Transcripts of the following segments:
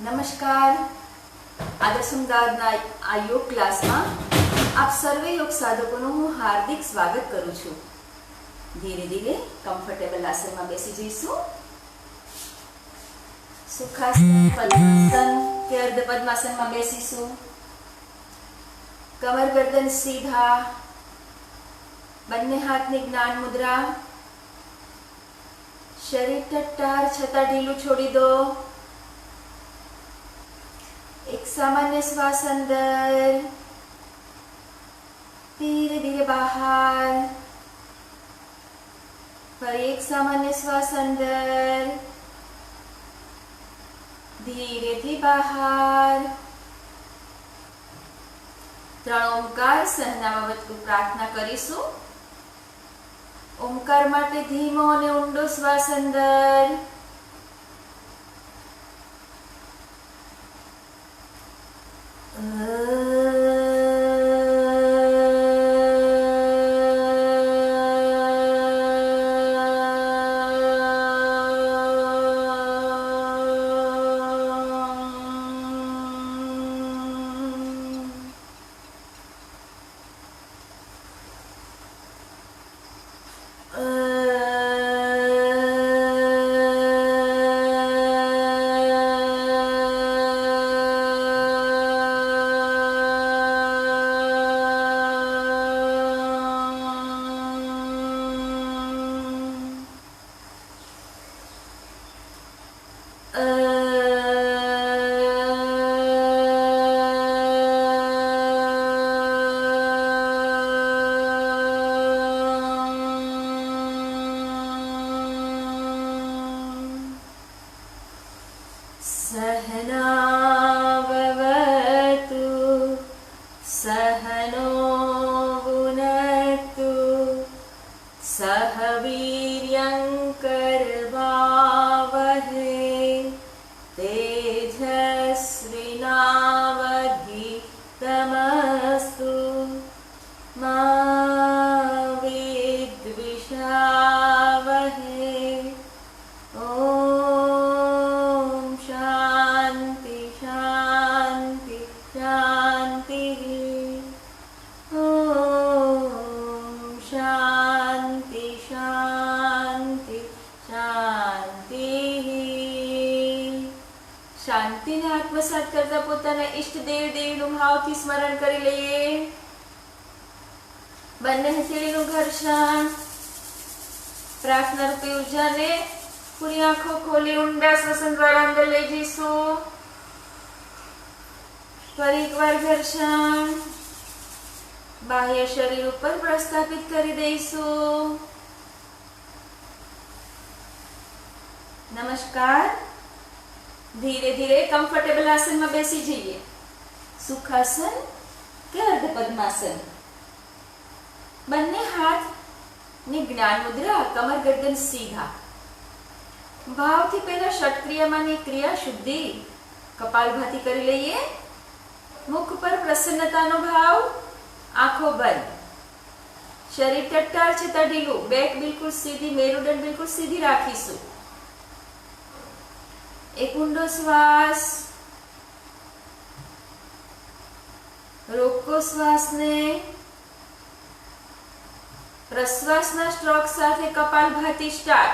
नमस्कार। आदर्श अमदावादना आ योग क्लास में आप सर्वे योग साधकों हूँ हार्दिक स्वागत करूँ छूं। धीरे धीरे कम्फर्टेबल आसन में बेसी जईशुं। सुखासन, पद्मासन के अर्ध पद्मासन में बेसीशुं। कमर गर्दन सीधा, बंने हाथनी ज्ञान मुद्रा। शरीर टट्टार छतां ढीलू छोड़ी दो। एक सामान्य श्वास अंदर, धीरे धीरे बाहर। फिर एक सामान्य श्वास अंदर, धीरे धीरे बाहर। त्रण ओंकार सहनावत प्रार्थना करीशुं। ओंकार माटे धीमो अने ऊंडो श्वास अंदर, सहनावतु सहनो भुनक्तु सह वीर्यं करवावहै तेजस्विनावधीतमस्तु मा विद्विषावहै। शांति ने आत्मसात करता पोताना इष्ट देव देवीनु भावथी स्मरण करी लईए। बंने हथेळीनु घर्षण, प्रार्थना रूपी ऊर्जा ने पूरी आंखों खोली ऊंडा श्वसन द्वारा अंदर ले जईशुं। फरी एक बार घर्षण, बाह्य शरीर ऊपर प्रस्थापित करी दईशुं। नमस्कार। धीरे धीरे कंफर्टेबल आसन में बेसी जाइए। सुखासन के अर्ध पद्मासन। बन्ने हाथ ने ज्ञान मुद्रा, कमर गर्दन सीधा। भाव थी पहला षट क्रिया मानी क्रिया शुद्धि कपालभाति करी लईए। मुख पर प्रसन्नता नो भाव, आंखों बंद। शरीर टट्टार छतां ढीलू, बैक बिल्कुल सीधी, मेरुदंड बिल्कुल सीधी राखीशुं। एक ऊंडो श्वास, रोको श्वास ने। प्रश्वास ना स्ट्रोक साथे कपालभाति स्टार्ट।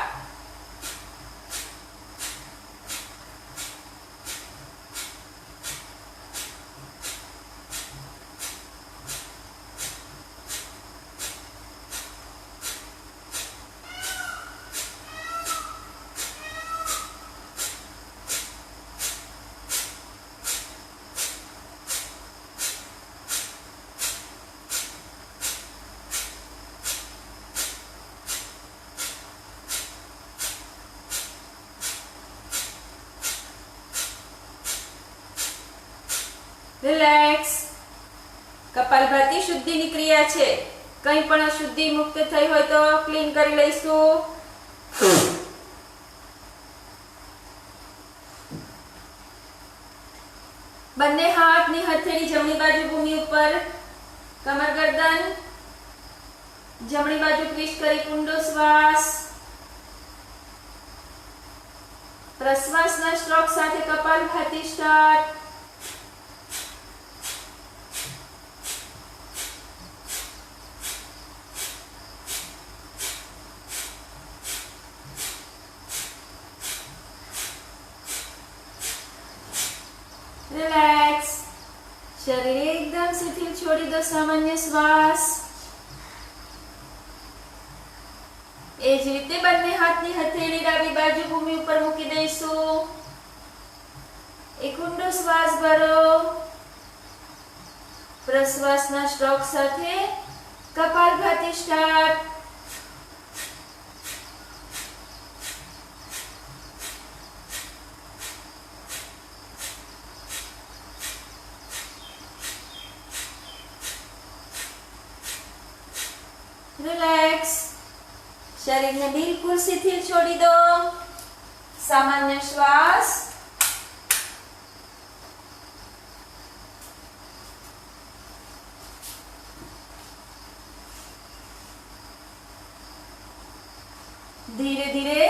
रिलैक्स। कपालभाति शुद्धि ની ક્રિયા છે। કંઈ પણ અશુદ્ધિ મુક્ત થઈ હોય તો ક્લીન કરી લઈશું। બંને હાથની હથેળી જમણી બાજુ ભૂમિ ઉપર, કમર ગરદન જમણી બાજુ ટ્વિસ્ટ કરી ઊંડો શ્વાસ। પ્રશ્વાસના સ્ટ્રોક સાથે કપાલભાતિ સ્ટાર્ટ. રિલેક્સ. શરીર એકદમ શિથિલ છોડી દો. સામાન્ય શ્વાસ. એ જ રીતે બંને હાથની હથેળી ડાબી બાજુ ભૂમિ ઉપર મૂકી દઈશું. એક ઊંડો શ્વાસ ભરો. પ્રશ્વાસના સ્ટ્રોક સાથે કપાલભાતિ સ્ટાર્ટ. રિલેક્સ. શરીરને બિલકુલ શિથિલ છોડી દો. સામાન્ય શ્વાસ. ધીરે ધીરે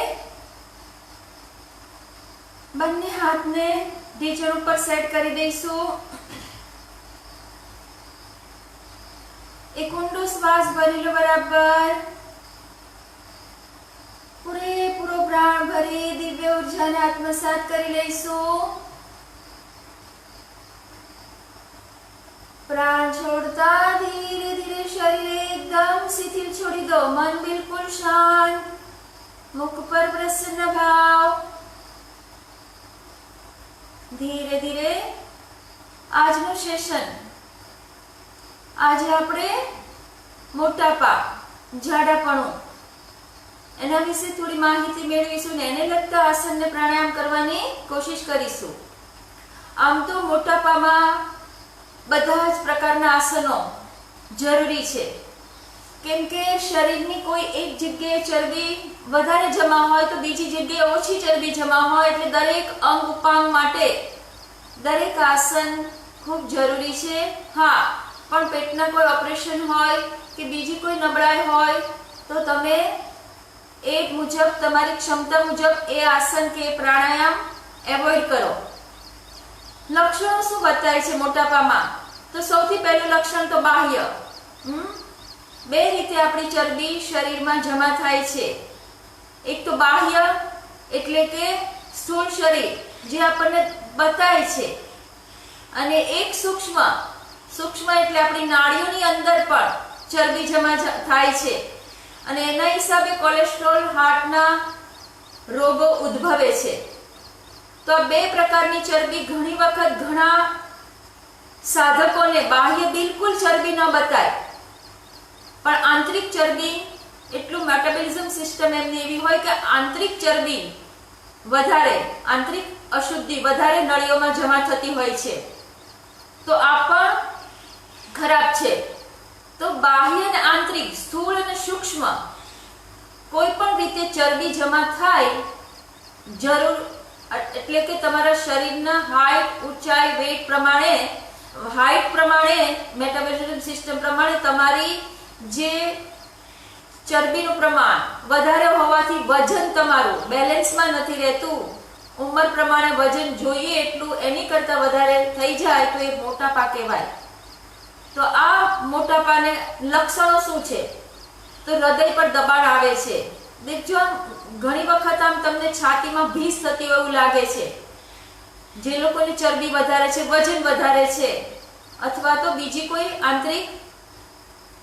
બંને હાથને ઢીંચણ ઉપર સેટ કરી દઈશું. એક ઊંડો શ્વાસ ભરી લો. બરાબર પૂરેપૂરો પ્રાણ ભરી દિવ્ય ઉર્જાને આત્મસાત કરી લઈશું. પ્રાણ છોડતા ધીરે ધીરે શરીર એકદમ શિથિલ છોડી દો. મન બિલકુલ શાંત. મુખ પર પ્રસન્ન ભાવ. ધીરે ધીરે આજનું સેશન. આજે આપણે મોટાપા, જાડાપણું એના વિશે થોડી માહિતી મેળવીશું ને એને લગતા આસન ને પ્રાણાયામ કરવાની કોશિશ કરીશું. આમ તો મોટાપામાં બધા જ પ્રકારના આસનો જરૂરી છે, કેમ કે શરીરની કોઈ એક જગ્યાએ ચરબી વધારે જમા હોય તો બીજી જગ્યાએ ઓછી ચરબી જમા હોય, એટલે દરેક અંગ ઉપાંગ માટે દરેક આસન ખૂબ જરૂરી છે. હા, પણ પેટના કોઈ ઓપરેશન હોય કે બીજી કોઈ નબળાઈ હોય તો તમે એ મુજબ તમારી ક્ષમતા મુજબ એ આસન કે પ્રાણાયામ એવોઇડ કરો. લક્ષણો શું બતાય છે મોટાપામાં? તો સૌથી પહેલું લક્ષણ તો બાહ્ય. બે રીતે આપણી ચરબી શરીરમાં જમા થાય છે. એક તો બાહ્ય એટલે કે સ્થૂળ શરીર જે આપણને બતાય છે, અને એક સૂક્ષ્મ. સૂક્ષ્મ એટલે આપણી નાડીઓની અંદર પણ ચરબી જમા થાય છે, અને એના હિસાબે કોલેસ્ટ્રોલ, હાર્ટના રોગો ઉદ્ભવે છે. તો બે પ્રકારની ચરબી ઘણી વખત ઘણા સાધકોને બાહ્ય બિલકુલ ચરબી ન બતાય, પણ આંતરિક ચરબી, એટલું મેટાબોલિઝમ સિસ્ટમ એમની એવી હોય કે આંતરિક ચરબી વધારે, આંતરિક અશુદ્ધિ વધારે નળીઓમાં જમા થતી હોય છે. તો આ પણ ખરાબ છે. તો બાહ્ય અને આંતરિક, સ્થૂળ અને સૂક્ષ્મ કોઈ પણ રીતે ચરબી જમા થાય જરૂર, એટલે કે તમારા શરીરના હાઈટ, ઊંચાઈ, વેટ પ્રમાણે, હાઈટ પ્રમાણે, મેટાબોલિઝમ સિસ્ટમ પ્રમાણે તમારી જે ચરબીનું પ્રમાણ વધારે હોવાથી વજન તમારું બેલેન્સમાં નથી રહેતું. ઉંમર પ્રમાણે વજન જોઈએ એટલું એની કરતા વધારે થઈ જાય તો એ મોટાપા કહેવાય. તો આ મોટાપાને લક્ષણો શું છે? તો હૃદય પર દબાણ આવે છે. દેખજો, ઘણી વખત આમ તમને છાતીમાં ભીસ થતી હોય એવું લાગે છે. જે લોકોની ચરબી વધારે છે, વજન વધારે છે, અથવા તો બીજી કોઈ આંતરિક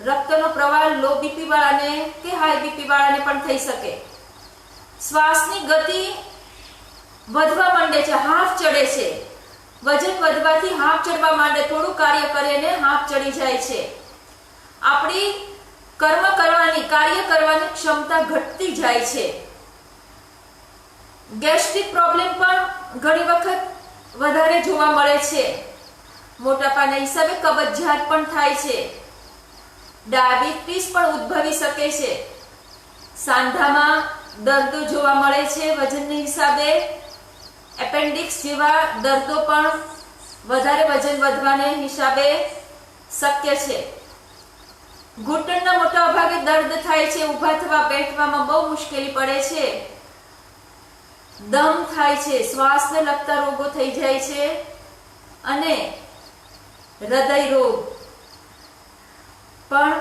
રક્તનો પ્રવાહ લો બીપી વાળાને કે હાઈ બીપી વાળાને પણ થઈ શકે. શ્વાસની ગતિ વધવા માંડે છે, હાફ ચડે છે. વજન વધવાથી હાફ ચડવા માંડે, થોડું કાર્ય કરીને હાફ ચડી જાય છે. આપણી કર્મ કરવાની, કાર્ય કરવાની ક્ષમતા ઘટતી જાય છે. ગેસ્ટ્રિક પ્રોબ્લેમ પણ ઘણી વખત વધારે જોવા મળે છે. મોટાપાના હિસાબે કબજિયાત પણ થાય છે. ડાયાબિટીસ પણ ઉદ્ભવી શકે છે. સાંધામાં દર્દો જોવા મળે છે વજનના હિસાબે. એપેન્ડિક્સ જેવા દર્દો પણ વધારે વજન વધવાને હિસાબે શક્ય છે. ઘૂંટણના મોટા ભાગે દર્દ થાય છે. ઊભા થવા, બેઠવામાં બહુ મુશ્કેલી પડે છે. દમ થાય છે, શ્વાસને લગતા રોગો થઈ જાય છે અને હૃદય રોગ પણ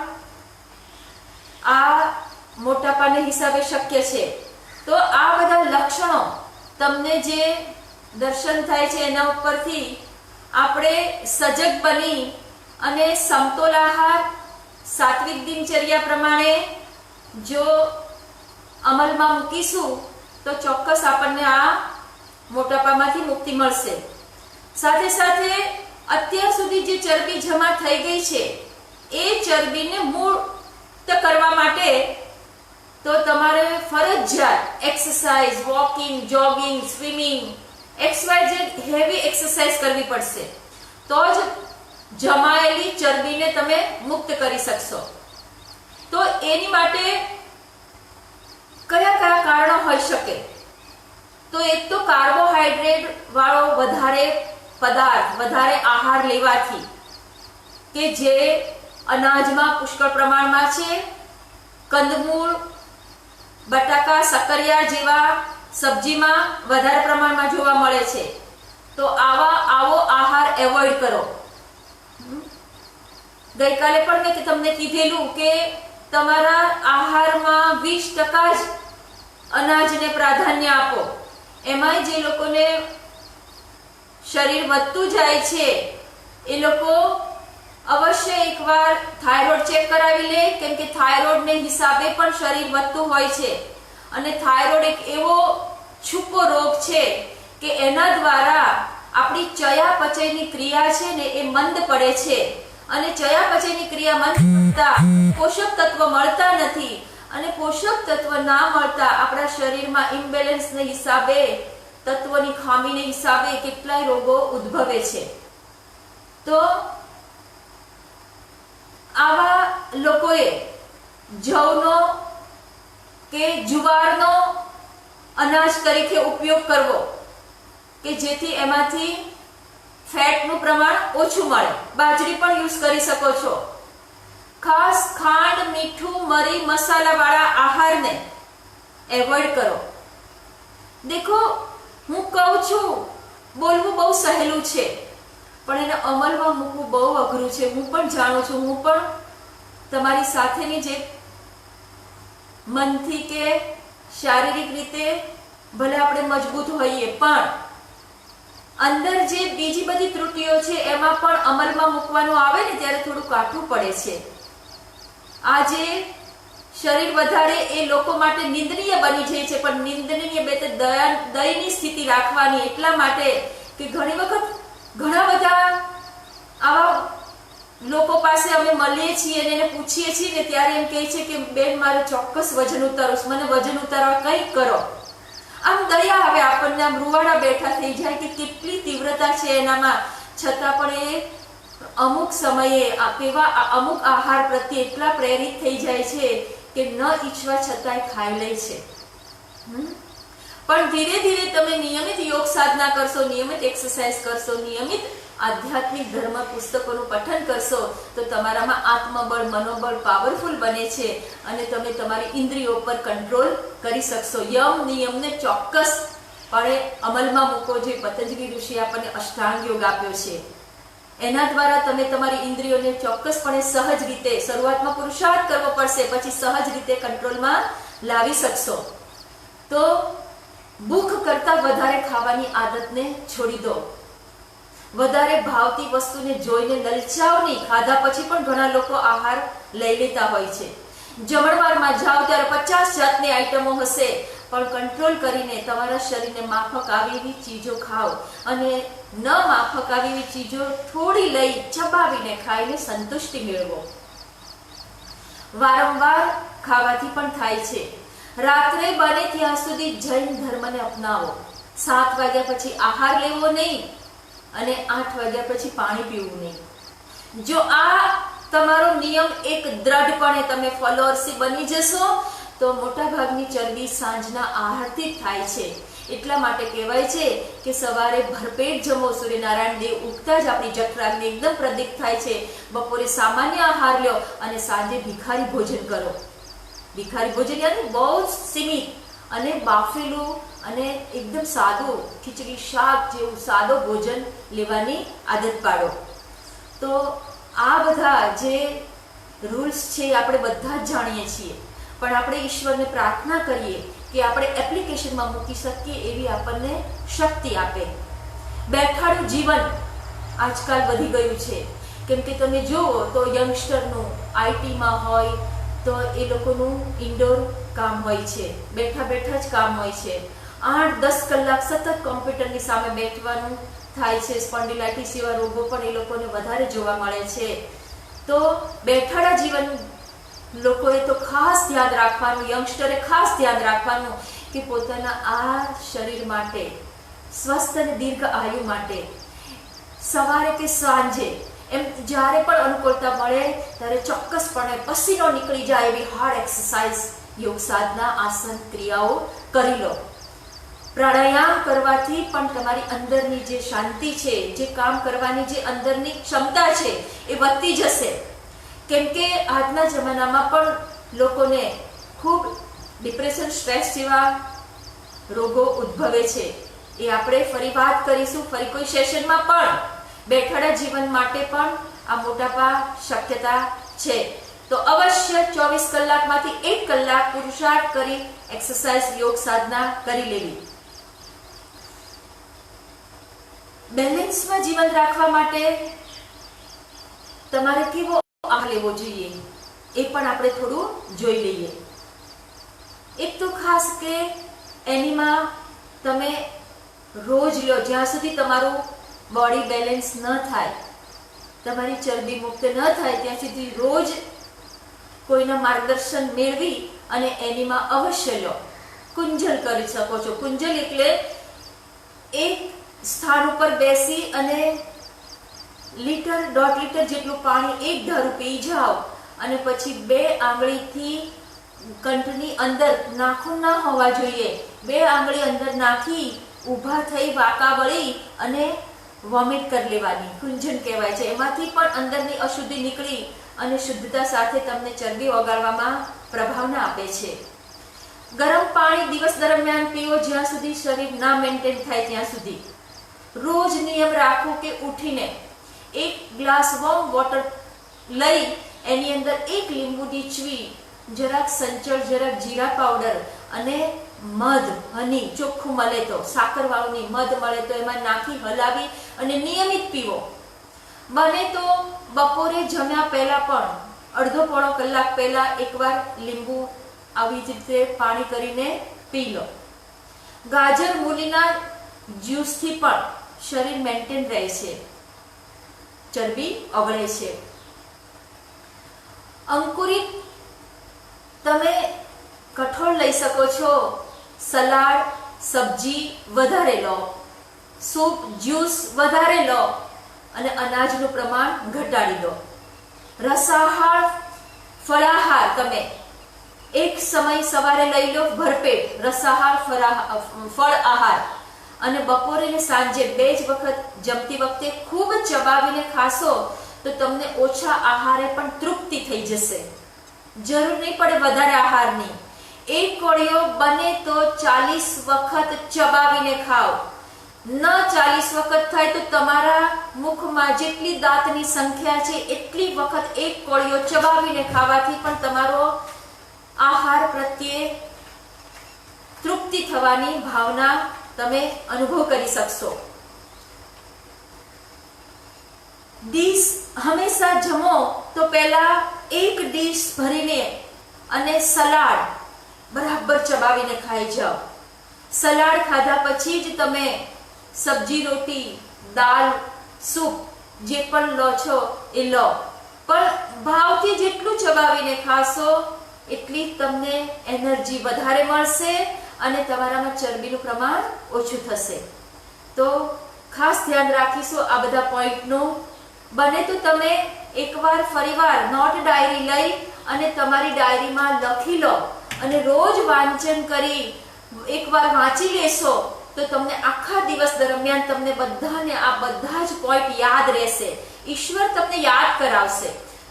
આ મોટાપાને હિસાબે શક્ય છે. તો આ બધા લક્ષણો તમને જે દર્શન થાય છે એના ઉપરથી આપણે સજગ બની અને સમતોલ આહાર, સાત્વિક દિનચર્યા પ્રમાણે જો અમલમાં મૂકીશું તો ચોક્કસ આપણને આ મોટાપામાંથી મુક્તિ મળશે. સાથે સાથે અત્યાર સુધી જે ચરબી જમા થઈ ગઈ છે એ ચરબીને મુક્ત કરવા માટે તો તમારે ફરજિયાત exercise, walking, jogging, swimming, XYZ heavy exercise કરવી પડશે. તો જ જમાયેલી ચરબીને તમે મુક્ત કરી શકશો. તો એની માટે કયા કયા કારણો હોઈ શકે? તો એક તો કાર્બોહાઈડ્રેટ વાળો વધારે પદાર્થ, વધારે આહાર લેવાથી, કે જે અનાજમાં પુષ્કળ પ્રમાણમાં છે, કંદમૂળ, બટાકા, સક્કરિયા જેવા સબ્જીમાં વધારે પ્રમાણમાં જોવા મળે છે. તો આવો આહાર એવોઇડ કરો. ગઈકાલે પણ મેં તમને કીધેલું કે તમારા આહારમાં 20% જ અનાજને પ્રાધાન્ય આપો. એમાં જે લોકોને શરીર વધતું જાય છે એ લોકો અવશ્ય એકવાર થાઇરોઇડ ચેક કરાવી લે, કેમ કે થાઇરોઇડને હિસાબે પણ શરીર વધતું હોય છે. અને થાઇરોઇડ એક એવો છુપો રોગ છે કે એના દ્વારા આપણી ચયાપચયની ક્રિયા છે ને એ મંદ પડે છે. અને ચયાપચયની ક્રિયા મંદ પડતા પોષક તત્વ મળતા નથી. અને પોષક તત્વ ના મળતા આપણા શરીરમાં ઇમ્બેલેન્સને હિસાબે, તત્વની ખામીને હિસાબે કેટલાય રોગો ઉદ્ભવે છે. તો આવા લોકોએ જવનો કે જુવારનો અનાજ તરીકે ઉપયોગ કરવો કે જેથી એમાંથી ફેટનું પ્રમાણ ઓછું મળે. બાજરી પણ યુઝ કરી શકો છો. ખાસ ખાંડ, મીઠું, મરી, મસાલાવાળા આહારને એવોઇડ કરો. દેખો, હું કહું છું, બોલવું બહુ સહેલું છે પણ એને અમલમાં મૂકવું બહુ અઘરું છે. હું પણ જાણું છું. હું પણ તમારી સાથેની જે મનથી કે શારીરિક રીતે ભલે આપણે મજબૂત હોઈએ પણ અંદર જે બીજી બધી ત્રુટિઓ છે એમાં પણ અમલમાં મૂકવાનું આવે ને ત્યારે થોડું કાઠું પડે છે. આજે શરીર વધારે એ લોકો માટે નિંદનીય બની જાય છે, પણ નિંદનીય બે તો દયની સ્થિતિ રાખવાની. એટલા માટે કે ઘણી વખત ઘણા બધા આવા લોકો પાસે અમે મળીએ છીએ અને એને પૂછીએ છીએ ને ત્યારે એમ કહે છે કે બેન, મારે ચોક્કસ વજન ઉતારવું છે, મને વજન ઉતારવા કંઈક કરો. આમ દયા આવે આપણને, આમ રૂવાડા બેઠા થઈ જાય કે કેટલી તીવ્રતા છે એનામાં. છતાં પણ એ અમુક સમયે અમુક આહાર પ્રત્યે એટલા પ્રેરિત થઈ જાય છે કે ન ઈચ્છવા છતાંય ખાઈ લે છે. પણ ધીરે ધીરે તમે નિયમિત યોગ સાધના કરશો, નિયમિત એક્સરસાઇઝ કરશો, નિયમિત આધ્યાત્મિક ધર્મ પુસ્તકોનું પઠન કરશો તો તમારામાં આત્મબળ, મનોબળ પાવરફુલ બને છે અને તમે તમારી ઇન્દ્રિયો પર કંટ્રોલ કરી શકશો. યમ નિયમને ચોક્કસપણે અમલમાં મૂકો. જે પતંજલિ ઋષિ આપણને અષ્ટાંગ યોગ આપ્યો છે એના દ્વારા તમે તમારી ઇન્દ્રિયોને ચોક્કસપણે સહજ રીતે, શરૂઆતમાં પુરુષાર્થ કરવો પડશે, પછી સહજ રીતે કંટ્રોલમાં લાવી શકશો. તો ભૂખ કરતા વધારે ખાવાની આદતને છોડી દો. વધારે ભાવતી વસ્તુને જોઈને લલચાવ નહીં. ખાધા પછી પણ ઘણા લોકો આહાર લઈ લેતા હોય છે. જમણવારમાં જાઓ ત્યારે 50 જાતની આઈટમો હશે, પણ કંટ્રોલ કરીને તમારા શરીરને માફક આવી એવી ચીજો ખાઓ અને ન માફક આવી એવી ચીજો થોડી લઈ ચબાવીને ખાઈને સંતુષ્ટિ મેળવો. વારંવાર ખાવાથી પણ થાય છે. રાત્રે બને ત્યાં સુધી જૈન ધર્મને અપનાવો. 7 વાગ્યા પછી આહાર લેવો નહીં અને 8 વાગ્યા પછી પાણી પીવું નહીં. જો આ તમારો નિયમ એક દ્રઢપણે તમે ફોલોઅર્સી બની જશો તો મોટા ભાગની ચરબી સાંજના આહારથી જ થાય છે. એટલા માટે કહેવાય છે કે સવારે ભરપેટ જમો, સૂર્યનારાયણ દેવ ઉગતા જ આપણી જઠરાગ્નિ એકદમ પ્રદીપ્ત થાય છે. બપોરે સામાન્ય આહાર લો અને સાંજે ભિખારી ભોજન કરો. ભિખારી ભોજન યાની બહુ સીમિત અને બાફેલું અને એકદમ સાદું ખીચડી શાક જેવું સાદો ભોજન લેવાની આદત પાડો. તો આ બધા જે રૂલ્સ છે આપણે બધા જ જાણીએ છીએ, પણ આપણે ઈશ્વરને પ્રાર્થના કરીએ કે આપણે એપ્લિકેશનમાં મૂકી શકીએ એવી આપણને શક્તિ આપે. બેઠાડું જીવન આજકાલ વધી ગયું છે, કેમ કે તમે જુઓ તો યંગસ્ટરનું આઈટીમાં હોય તો એ લોકોનું ઇન્ડોર કામ હોય છે, બેઠા બેઠા જ કામ હોય છે. 8-10 કલાક સતત કોમ્પ્યુટરની સામે બેઠવાનું થાય છે. સ્પોન્ડિલાઇટિસ જેવા રોગો પણ એ લોકોને વધારે જોવા મળે છે. તો બેઠાડા જીવન લોકોએ તો ખાસ ધ્યાન રાખવાનું, યંગસ્ટરે ખાસ ધ્યાન રાખવાનું કે પોતાના આ શરીર માટે, સ્વસ્થ અને દીર્ઘ આયુ માટે સવારે કે સાંજે એમ જ્યારે પણ અનુકૂળતા મળે ત્યારે ચોક્કસપણે પસીનો નીકળી જાય એવી હાર્ડ એક્સરસાઇઝ, યોગ સાધના, આસન, ક્રિયાઓ કરી લો. પ્રાણાયામ કરવાથી પણ તમારી અંદરની જે શાંતિ છે, જે કામ કરવાની જે અંદરની ક્ષમતા છે એ વધતી જશે. કેમ કે આજના જમાનામાં પણ લોકોને ખૂબ ડિપ્રેશન, સ્ટ્રેસ જેવા રોગો ઉદ્ભવે છે. એ આપણે ફરી વાત કરીશું ફરી કોઈ સેશનમાં. પણ બેઠાડા જીવન માટે પણ આ મોટાપા શક્યતા છે. તો અવશ્ય 24 કલાકમાંથી 1 કલાક પુરુષાર્થ કરી એક્સરસાઇઝ, યોગ સાધના કરી લેવી. બેલેન્સમાં જીવન રાખવા માટે તમારે કેવો આહાર લેવો જોઈએ એ પણ આપણે થોડું જોઈ લઈએ. એક તો ખાસ કે એનીમાં તમે રોજ લો, જ્યાં સુધી તમારું બોડી બેલેન્સ ન થાય, તમારી ચરબી મુક્ત ન થાય ત્યાં સુધી રોજ કોઈના માર્ગદર્શન મેળવી અને એનીમાં અવશ્ય લો. કુંજલ કરી શકો છો. કુંજલ એટલે એક સ્થાન ઉપર બેસી અને 1-1.5 લીટર જેટલું પાણી એક ધારું પી જાઓ અને પછી 2 આંગળીથી કંઠની અંદર, નાખું ના હોવા જોઈએ, 2 આંગળી અંદર નાખી ઊભા થઈ વાંકા વળી અને વોમિટ કરી લેવાની. કુંજન કહેવાય છે. એમાંથી પણ અંદરની અશુદ્ધિ નીકળી અને શુદ્ધતા સાથે તમને ચરબી ઓગાળવામાં પ્રભાવના આપે છે. ગરમ પાણી દિવસ દરમિયાન પીવો જ્યાં સુધી શરીર ના મેન્ટેન થાય ત્યાં સુધી. રોજ નિયમ રાખો કે ઉઠીને 1 ગ્લાસ વોર્મ વોટર લઈ એની અંદર 1 લીંબુ નીચવી, જરાક સંચળ, જરાક જીરા પાવડર અને મધ, હની ચોખ્ખું મળે તો, સાકરવાળું નહીં, મધ મળે તો એમાં નાખી હલાવી અને નિયમિત પીવો. બને તો બપોરે જમ્યા પહેલા પણ અડધો-પોણો કલાક પહેલા એકવાર લીંબુ આવી જ રીતે પાણી કરીને પી લો. ગાજર, મૂલીના જ્યુસથી પણ શરીર મેન્ટેન રહે છે, ચરબી ઓગળે છે. અંકુરિત તમે કઠોળ લઈ શકો છો. સલાડ, સબ્જી વધારે લો, સૂપ, જ્યુસ વધારે લો અને અનાજનું પ્રમાણ ઘટાડી દો. રસાહાર, ફળાહાર તમે એક સમય સવારે લઈ લો ભરપેટ રસાહાર, ફળ આહાર, અને બપોરે ને સાંજે 2 જ વખત જમતી વખતે ખૂબ ચબાવીને ખાશો તો તમને ઓછા આહારે પણ તૃપ્તિ થઈ જશે. જરૂર નહીં પડે વધારે આહારની. એક કોળીઓ બને તો 40 વખત ચબાવીને ખાઓ. ન 40 વખત થાય તો તમારા મુખમાં જેટલી દાંતની સંખ્યા છે એટલી વખત એક કોળીઓ ચબાવીને ખાવાથી પણ તમારો આહાર પ્રત્યે તૃપ્તિ થવાની ભાવના તમે અનુભવ કરી શકશો. ડીશ હંમેશા જમો તો પહેલા 1 ડીશ ભરીને અને સલાડ બરાબર ચબાવીને ખાઈ જાઓ. સલાડ ખાધા પછી જ તમે સબ્જી, રોટી, દાળ, સૂપ જે પણ લો છો એ લો. પણ ભાવથી જેટલું ચબાવીને ખાશો એટલી તમને એનર્જી વધારે મળશે અને તમારામાં ચરબીનું પ્રમાણ ઓછું થશે. તો ખાસ ધ્યાન રાખીશું આ બધા પોઈન્ટનું. બને તો તમે એકવાર ફરીવાર નોટ ડાયરી લઈ અને તમારી ડાયરીમાં લખી લો અને રોજ વાંચન કરી એકવાર વાંચી લેશો તો તમને આખા દિવસ દરમિયાન તમને બધાને આ બધા જ પોઈન્ટ યાદ રહેશે. ઈશ્વર તમને યાદ કરાવશે.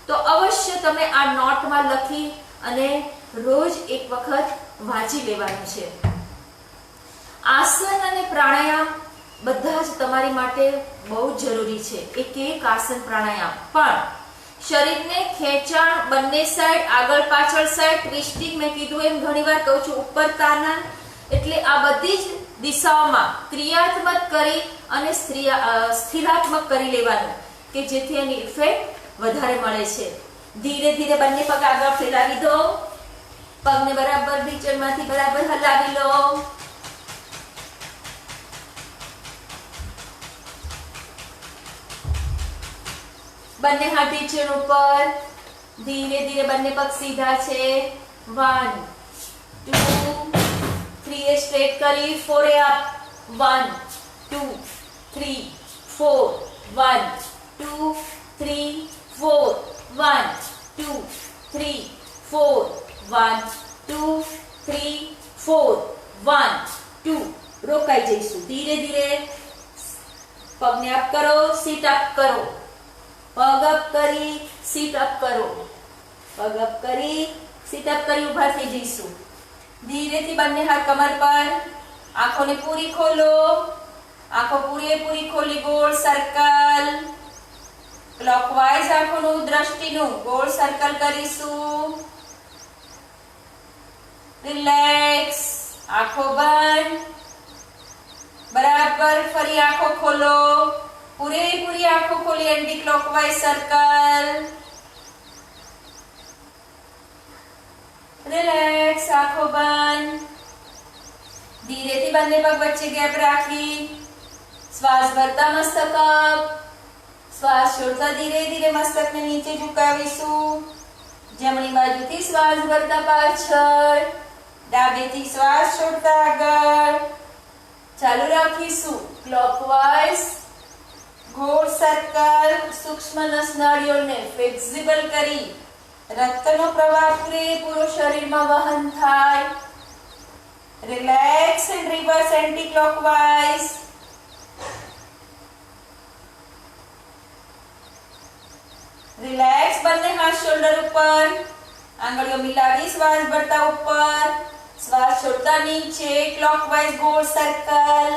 તો અવશ્ય તમે આ નોટમાં લખી અને રોજ એક વખત વાંચી લેવાનું છે. આસન અને પ્રાણાયામ બધા જ તમારી માટે બહુ જરૂરી છે. એક આસન પ્રાણાયામ પણ શરીરને ખેંચાણ બંને સાઈડ, આગળ પાછળ સાઈડ, ટ્વિસ્ટિંગ, મેં કીધું એમ ઘણીવાર કહું છું, ઉપર તાના, એટલે આ બધી જ દિશાઓમાં ક્રિયાત્મક કરી અને સ્થિરાત્મક કરી લેવાનું કે જેથી એની ઇફેક્ટ વધારે મળે છે. ધીરે ધીરે બંને પગ આગળ ફેલાવી દો, પગને બરાબર ઢીચણમાંથી બરાબર હલાવી લો. બંને હાથ ઢીચણ ઉપર. ધીરે ધીરે બંને પગ સીધા છે. 1 2 3 એ સ્ટ્રેટ કરી, 4 એ અપ. 1 2 3 4 1 2 3 4 1 2 3 4 1 2 3 4 1 2. રોકાઈ જઈશું. ધીરે ધીરે પગને અપ કરો, સીટ અપ કરો. પગ અપ કરી, સીટ અપ કરો. પગ અપ કરી, સીટ અપ કરી ઊભા થઈ જઈશું. ધીરેથી બંને હાથ કમર પર. આંખોને પૂરી ખોલો. આંખો પૂરેપૂરી ખોલી ગોળ સર્કલ. ક્લોકવાઇઝ આંખોનું દ્રષ્ટિનું ગોળ સર્કલ કરીશું. રિલેક્સ. આંખો બંધ. બરાબર ફરી આંખો ખોલો. પૂરેપૂરી આંખો ખોલી એન્ટી ક્લોકવાઇઝ સર્કલ. રિલેક્સ. આંખો બંધ. ધીરેથી બંને પગ વચ્ચે ગેપ રાખી શ્વાસ ભરતા મસ્તક અપ. શ્વાસ છોડતા ધીરે ધીરે મસ્તકને નીચે ઝુકાવીશું. જમણી બાજુથી શ્વાસ ભરતા પાછળ, ડાબેથી શ્વાસ છોડતા આગળ. ચાલુ રાખીશું. ક્લોકવાઇઝ ગોળ સર્કલ. સૂક્ષ્મ નસનાળીઓને ફ્લેક્સિબલ કરી રક્તનો પ્રવાહ પૂરેપૂરો શરીરમાં વહન થાય. Relax and reverse anti clockwise. Relax. બંને હાથ શોલ્ડર ઉપર. આંગળીઓ મિલાવી શ્વાસ ભરતા ઉપર, શ્વાસ છોડતા નીચે. ક્લોકવાઇઝ ગોળ સર્કલ.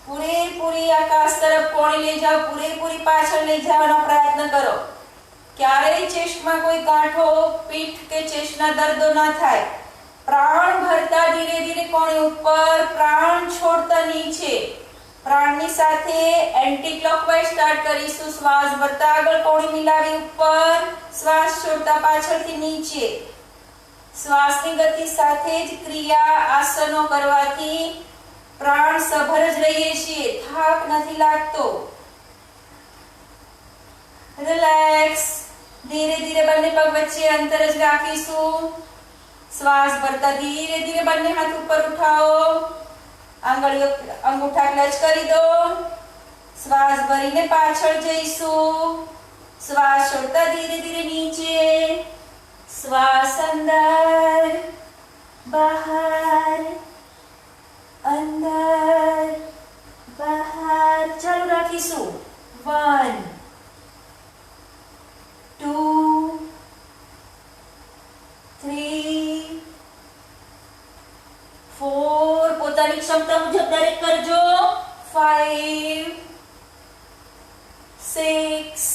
પૂરેપૂરી આકાશ તરફ કોણી લઈ જાઓ, પૂરેપૂરી પાછળ લઈ જવાનો પ્રયત્ન કરો. ક્યારેય ચેસ્ટમાં કોઈ ગાંઠો, પીઠ કે ચેસ્ટના દર્દો ના થાય. પ્રાણ ભરતા ધીરે ધીરે કોણી ઉપર, પ્રાણ છોડતા નીચે. પ્રાણની સાથે એન્ટી ક્લોકવાઇઝ સ્ટાર્ટ કરીશું. શ્વાસ ભરતા આગળ કોણી મિલાવી ઉપર, શ્વાસ છોડતા પાછળથી નીચે. શ્વાસની ગતિ સાથે જ ક્રિયા આસનો કરવાથી પ્રાણ સભર જ રહીએ છીએ, થાક નથી લાગતો. રિલેક્સ. ધીરે ધીરે બંને પગ વચ્ચે અંતર જ રાખીશું. શ્વાસ ભરતા ધીરે ધીરે બંને હાથ ઉપર ઉઠાવો. આંગળીઓ અંગૂઠા ક્લચ કરી દો. શ્વાસ ભરીને પાછળ જઈશું. શ્વાસ છોડતા ધીરે ધીરે નીચે. શ્વાસ અંદર બહાર, અંદર બહાર. ચાલુ રાખીશું. 1 2 3 4. પોતાની ક્ષમતા મુજબ દરેક કરજો. 5 6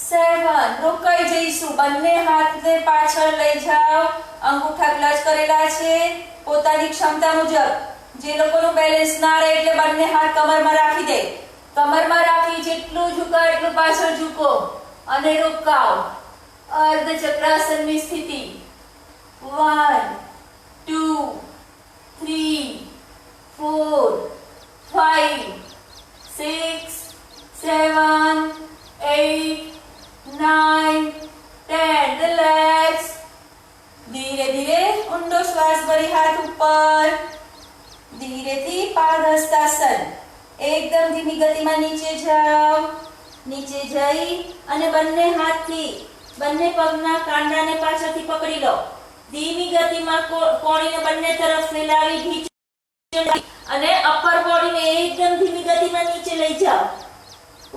7. રોકાઈ જઈશું. બંને હાથને પાછળ લઈ જાઓ. અંગૂઠા ક્લચ કરેલા છે. પોતાની ક્ષમતા મુજબ. જે લોકોનું બેલેન્સ ના રહે એટલે બંને હાથ કમરમાં રાખી દે. કમરમાં રાખી જેટલું ઝુકાય એટલું પાછળ ઝૂકો અને રોકાવ. અર્ધ ચક્રાસનની સ્થિતિ. 1 2 3 4 5 6 7 8 9 10. રિલેક્સ. ધીરે ધીરે ઊંડો શ્વાસ ભરી હાથ ઉપર. ધીરેથી પાદહસ્તાસન. એકદમ ધીમી ગતિમાં નીચે જાઓ. નીચે જઈ અને બંને હાથથી બંને પગના કાંડાને પાછળથી પકડી લો. ધીમી ગતિમાં કોણીને બંને તરફ ફેલાવી ઢીંચણ અને અપર બોડીને એકદમ ધીમી ગતિમાં નીચે લઈ જાઓ.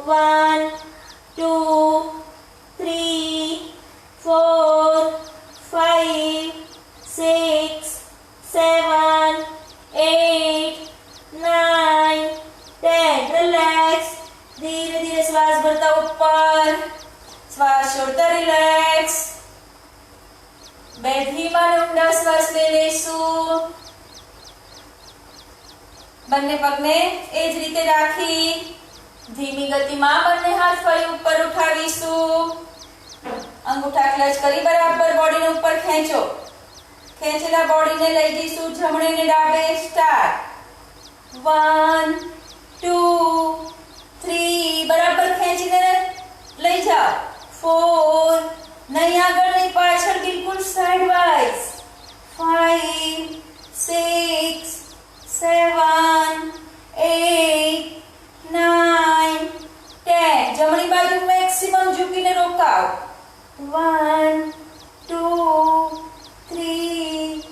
1 2 3 4 5 6 7 બે ધીમા અને ઊંડા શ્વાસ લઈ લઈશું. બંને પગને એ જ રીતે રાખી ધીમી ગતિમાં બંને હાથ ફરી ઉપર ઉઠાવીશું. અંગૂઠા ક્લચ કરી બરાબર બોડીને ઉપર ખેંચો. ખેંચેલા બોડીને લઈ જઈશું જમણે ને ડાબે. સ્ટાર્ટ. 1 2 3 બરાબર ખેંચીને લઈ જાઓ. 4 નહીં આગળ નહીં પાછળ, બિલકુલ સાઇડવાઇઝ. 5 6 7 8 9 10 જમણી બાજુ મેક્સિમમ ઝૂકીને રોકાઓ. 1 2 3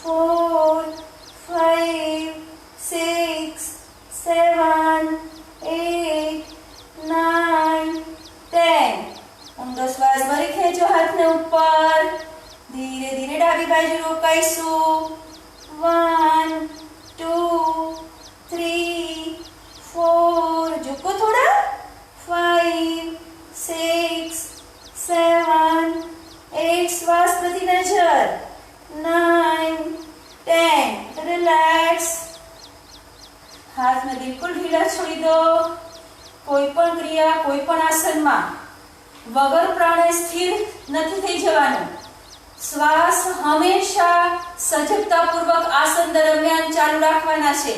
4 5 6 7 8 9 10 ઊંડો શ્વાસ ભરી ખેંચો હાથને ઉપર. ધીરે ધીરે ડાબી બાજુ રોકાઈશું. 1 2 3 4 ઝૂકો થોડા. 5 6 7 8 શ્વાસ પ્રતિ નજર. 9 10 રિલેક્સ. હાથને બિલકુલ ઢીલા છોડી દો. કોઈ પણ ક્રિયા કોઈ પણ આસનમાં વગર પ્રાણે સ્થિર નથી થઈ જવાનું. શ્વાસ હંમેશા સજગતાપૂર્વક આસન દરમિયાન ચાલુ રાખવાના છે.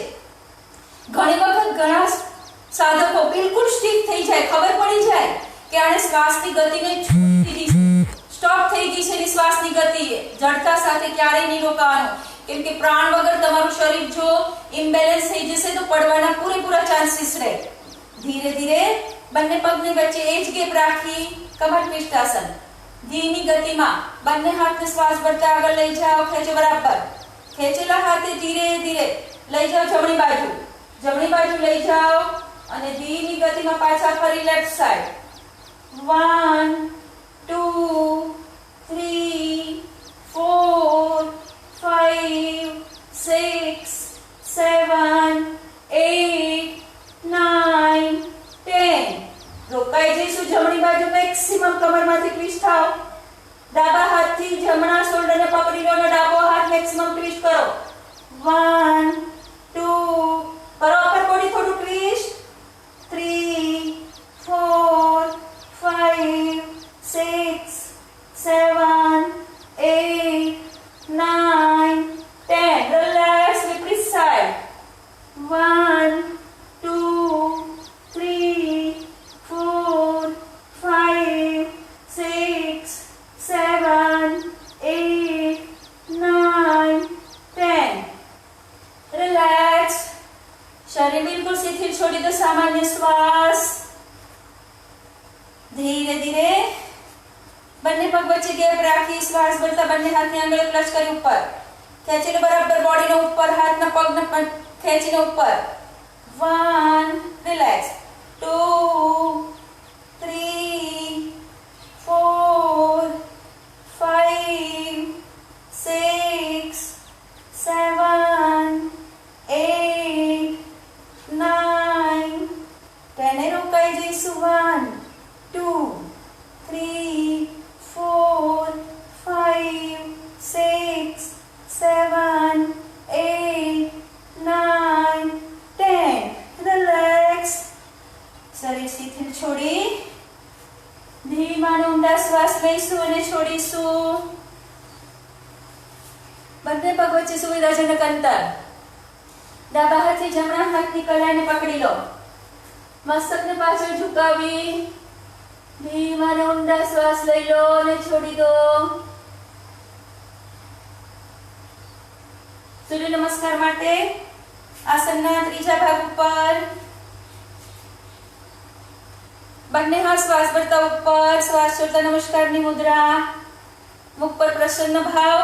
ઘણી વખત ઘણા સાધકો બિલકુલ સ્ટીફ થઈ જાય, ખબર પડી જાય કે આને શ્વાસની ગતિને છૂટી દીધી, સ્ટોપ થઈ ગઈ છે એની શ્વાસની ગતિ. જડતા સાથે ક્યારેય નહીં રોકાવાનું, કેમ કે પ્રાણ વગર તમારું શરીર જો ઇમ્બેલેન્સ થઈ જશે તો પડવાના પૂરેપૂરા ચાન્સીસ રહે. ધીરે ધીરે બંને પગની વચ્ચે એ જ ગેપ રાખી કમર ટ્વિસ્ટ આસન. ધીમી ગતિમાં બંને હાથને શ્વાસ ભરતા આગળ લઈ જાઓ. ખેંચો બરાબર. ખેંચેલા હાથે ધીરે ધીરે લઈ જાઓ જમણી બાજુ. જમણી બાજુ લઈ જાઓ અને ધીમી ગતિમાં પાછા ફરી લેફ્ટ સાઈડ. 1 2 3 4 5 6 7 8 9 10 રોકાઈ જઈશું જમણી બાજુ મેક્સિમમ કમરમાંથી ટ્વિસ્ટ થાઓ. ડાબા હાથથી જમણા શોલ્ડરને પકડી લો અને ડાબો હાથ મેક્સિમમ ટ્વિસ્ટ કરો. 1 2 કરો અપર બોડી થોડું ટ્વિસ્ટ. 3 4 5 6 7 8 9 10 રિલેક્સ. વિપરીત સાઈડ. 1 2 3 4 5 6 7 8 9 10 રિલેક્સ. શરીર બિલકુલ શિથિલ છોડી દો. સામાન્ય શ્વાસ. ધીરે ધીરે બંને પગ વચ્ચે ગેપ રાખી શ્વાસ ભરતા બંને હાથની આંગળીઓ ક્લચ કરી ઉપર. ખેંચીને બરાબર બોડીને ઉપર, હાથના પગને પણ ખેંચીને ઉપર. 1 રિલેક્સ. 2 3 4 5 6 7 8 9 10 રોકાઈ જઈશું. 1 2 3 4 5 6 7 8 9 10 રિલેક્સ. શરીર શિથિલ છોડી ધીમા અને ઊંડા શ્વાસ લઈશું અને છોડીશું. બંને પગ વચ્ચે સુવિધાજનક અંતર. ડાબા હાથથી જમણા હાથની કલાઈને પકડી લો. મસ્તકને પાછળ ઝુકાવી ધીમા અને ઊંડા શ્વાસ લઈ લો અને છોડી દો. સૂર્ય નમસ્કાર માટે આસનના ત્રીજા ભાગ ઉપર બંને હાથ શ્વાસ ભરતા ઉપર, શ્વાસ છોડતા નમસ્કારની મુદ્રા. મુખ પર પ્રસન્ન ભાવ.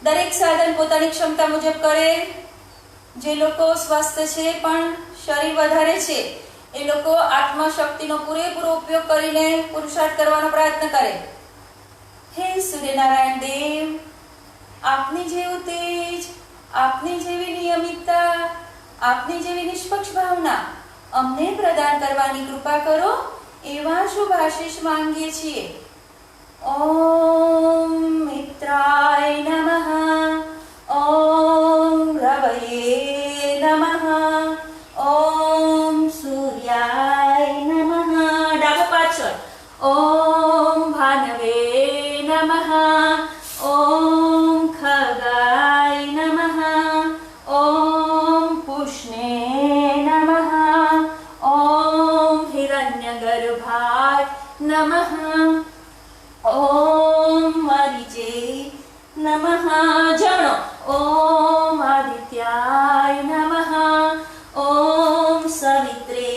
દરેક સાધન પોતાની ક્ષમતા મુજબ કરે. જે લોકો સ્વસ્થ છે પણ શરીર વધારે છે એ લોકો આત્મશક્તિનો પૂરેપૂરો ઉપયોગ કરીને પુરુષાર્થ કરવાનો પ્રયત્ન કરે. હે સૂર્યનારાયણ દેવ, આપની જેવું તેજ, આપની જેવી નિયમિતતા, આપની જેવી નિષ્પક્ષ ભાવના અમને પ્રદાન કરવાની કૃપા કરો એવા શુભ આશીષ માંગીએ છીએ. ઓમ મિત્રાય नमः जमणो ओम आदित्याय नमः ओम सवित्रे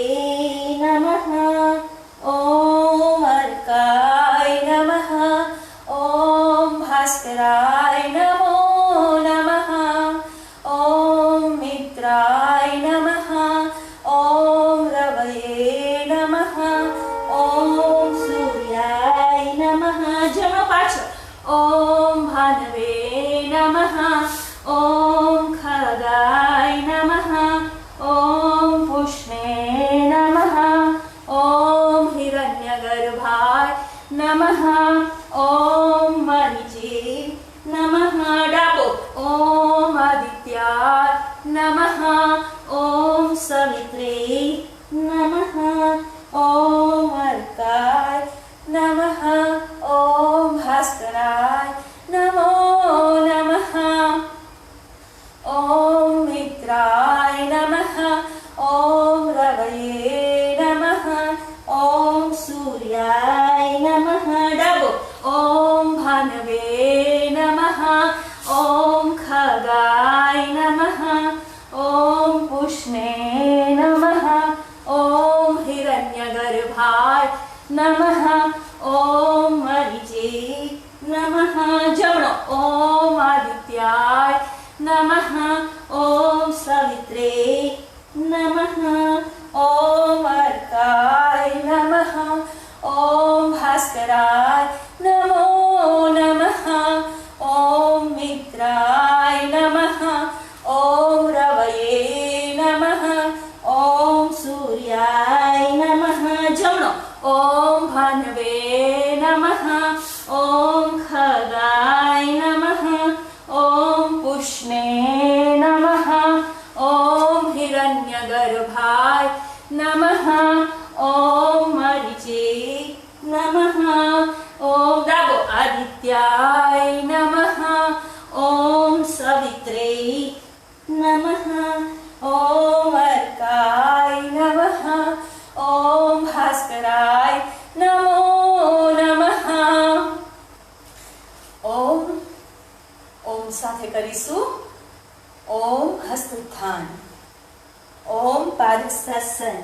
नमः ओम अर्काय नमः ओम भास्कराय नमो नमः ओम मित्राय नमः ओम रवये नमः ओम सूर्याय नमः जमणो पाछो ओम भानवे नमः ओम खगाय नमः ओम पुष्णे नमः ओम हिरण्यगर्भाय नमः ओम मरीचे नमः डाबो ओम आदित्याय नमः ओम सवित्रे नमः ओम अर्काय नमः ओम भास्कराय नमो नमः ओम मित्राय नमः ओम रवये नमः ओम सूर्याय नमः डाबो ओम भानवे नमः ओम खगाय नमः ओम पुष्णे नमः ओम हिरण्यगर्भाय नमः ओम मरीचे नमः जमणो ओम आदित्याय नमः ओम सवित्रे नमः ओम अर्काय नमः ओम भास्कराय नमो नमः ओम मित्राय नमः ओम रवये नमः ओम सूर्याय नमः जमणो ओम भानवे नमः ओम खगाय नमः ओम पुष्णे नमः ओम हिरण्यगर्भाय नमः ओम मरीचे नमः ओम डाबो आदित्याय नमः ओम सवित्रे नमः ओम अर्काय नमः ओम भास्कराय नमो नमः ओम ओम साथे करीशु ओम हस्तोत्थान ओम पादहस्तासन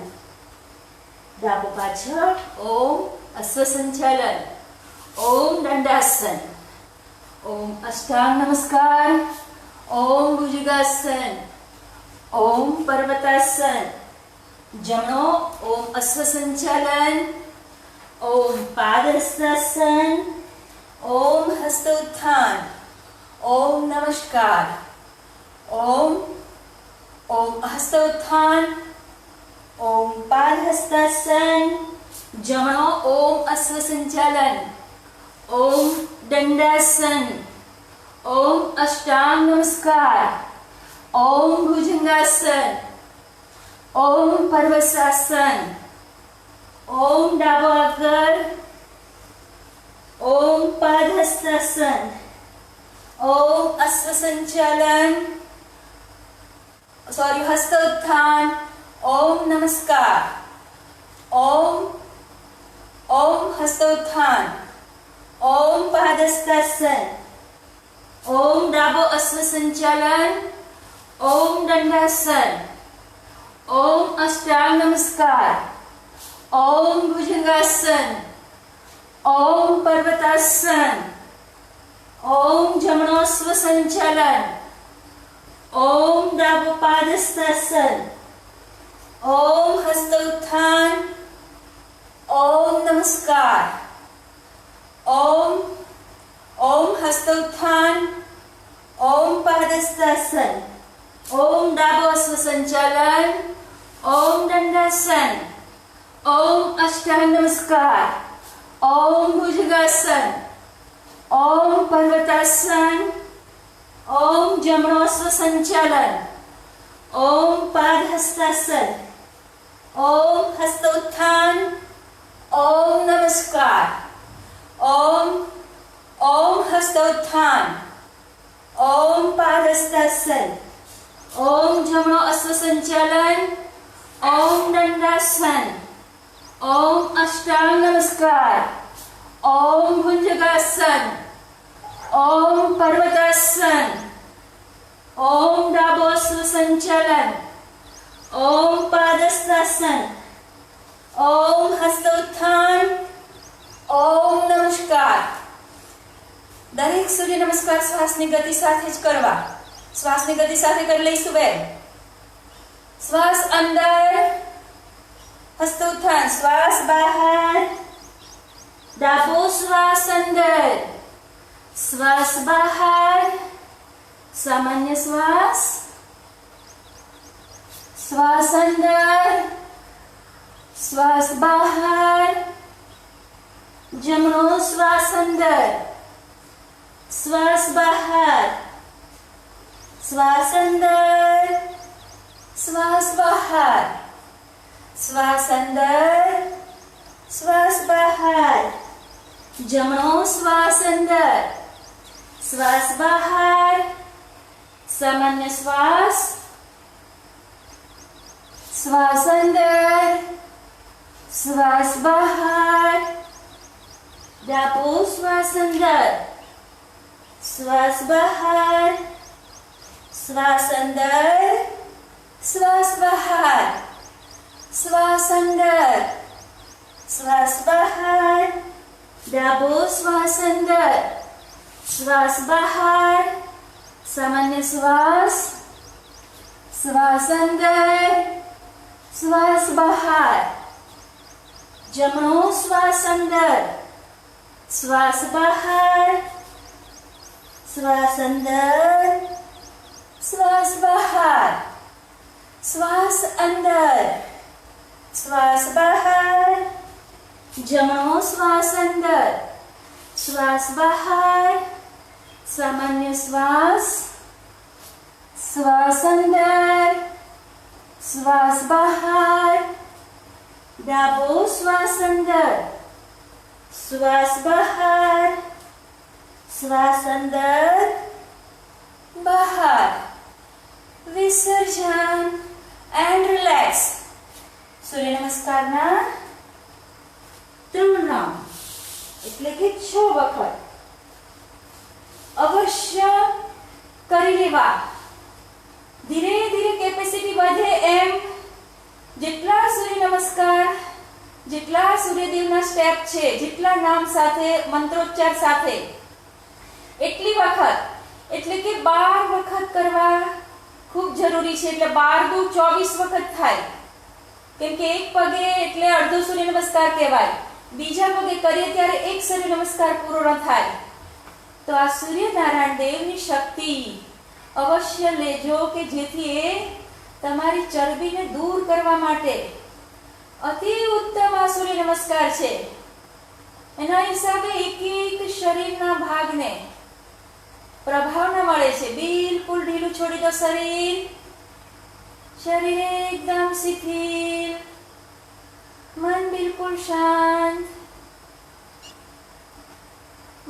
डाबो पाछळ ओम अश्वसंचालन ओम दंडासन ओम अष्टांग नमस्कार ओम भुजंगासन ओम पर्वतासन जमणो ओम अश्वसंचालन ओम पादहस्तासन ओम हस्तोत्थान ओम नमस्कार ओम ओम हस्तोत्थान ओम पादहस्तासन जमणो ओम अश्वसंचालन ओम दंडासन ओम अष्टांग नमस्कार ओम भुजंगासन ओम पर्वतासन ओम डाबो आकर ओम पादहस्तासन ओम अश्वसंचालन हस्तोत्थान ओम नमस्कार ओम ओम हस्तोत्थान ओम पादहस्तासन ओम डाबो अश्वसंचालन ओम दंडासन ओम अष्टांग नमस्कार ओम भुजंगासन ओम पर्वतासन ओम जमणो स्वसंचालन ओम डाबो पादहस्तासन ओम हस्तोत्थान ओम नमस्कार ओम ओम हस्तोत्थान ओम पादहस्तासन ओम डाबो अश्वसंचालन ओम दंडासन ओम अष्टांग नमस्कार ओम भुजंगासन ओम पर्वतासन ओम जमणो स्वसंचालन ओम पादहस्तासन ओम हस्तोत्थान ओम नमस्कार ओम ओम हस्तोत्थान ओम पादहस्तासन ओम जमणो अश्वसंचालन ओम दंडासन ओम अष्टांग नमस्कार ओम भुजंगासन ओम पर्वत પદ્માસન. ઓમ ડાબો સુસંચાલન. ઓમ પાદહસ્તાસન. ઓમ હસ્ત ઉત્થાન. ઓમ નમસ્કાર. દરેક સૂર્ય નમસ્કાર શ્વાસની ગતિ સાથે જ કરવા. શ્વાસની ગતિ સાથે કરી લઈશું બેન. શ્વાસ અંદર, હસ્ત ઉત્થાન. શ્વાસ બહાર, ડાબો શ્વાસ અંદર, શ્વાસ બહાર, સામાન્ય શ્વાસ, શ્વાસ અંદર, શ્વાસ બહાર, જમણો શ્વાસ અંદર, શ્વાસ બહાર, શ્વાસ અંદર, શ્વાસ બહાર, શ્વાસ અંદર, શ્વાસ બહાર, જમણો શ્વાસ અંદર, શ્વાસ બહાર, સામાન્ય શ્વાસ, શ્વાસ અંદર, શ્વાસ બહાર, ડાબો શ્વાસ અંદર, શ્વાસ બહાર, શ્વાસ અંદર, શ્વાસ બહાર, શ્વાસ અંદર, શ્વાસ બહાર, ડાબો શ્વાસ અંદર, શ્વાસ બહાર, સામાન્ય શ્વાસ, શ્વાસ અંદર, શ્વાસ બહાર, જમણો શ્વાસ અંદર, શ્વાસ બહાર, શ્વાસ અંદર, શ્વાસ બહાર, શ્વાસ અંદર, શ્વાસ બહાર, જમણો શ્વાસ અંદર, શ્વાસ બહાર, સામાન્ય શ્વાસ, શ્વાસ અંદર, શ્વાસ બહાર, ડાબો શ્વાસ અંદર, શ્વાસ બહાર, શ્વાસ અંદર, બહાર. વિસર્જન એન્ડ રિલેક્સ. સૂર્ય નમસ્કારના 3 રાઉન્ડ એટલે કે 6 વખત અવશ્ય કરી લેવા. ધીરે ધીરે કેપેસિટી વધે એમ જેટલા સૂર્ય નમસ્કાર, જેટલા સૂર્યદેવના સ્ટેપ છે, જેટલા નામ સાથે, મંત્રોચ્ચાર સાથે એટલી વખત એટલે કે 12 વખત કરવા ખૂબ જરૂરી છે. એટલે 12 દુ 24 વખત થાય. કેમ કે એક પગે એટલે અડધો સૂર્ય નમસ્કાર કહેવાય. બીજા પગે કરીએ ત્યારે એક સૂર્ય નમસ્કાર પૂરો ન થાય. તો આ સૂર્યનારાયણ દેવની શક્તિ અવશ્ય લેજો કે જેથી એ તમારી ચરબીને દૂર કરવા માટે અતિ ઉત્તમ આ સૂર્ય નમસ્કાર છે. એના હિસાબે એક એક શરીરના ભાગને પ્રભાવ ન મળે છે. બિલકુલ ઢીલું છોડી દો શરીર. શરીર એકદમ શિથિલ, મન બિલકુલ શાંત.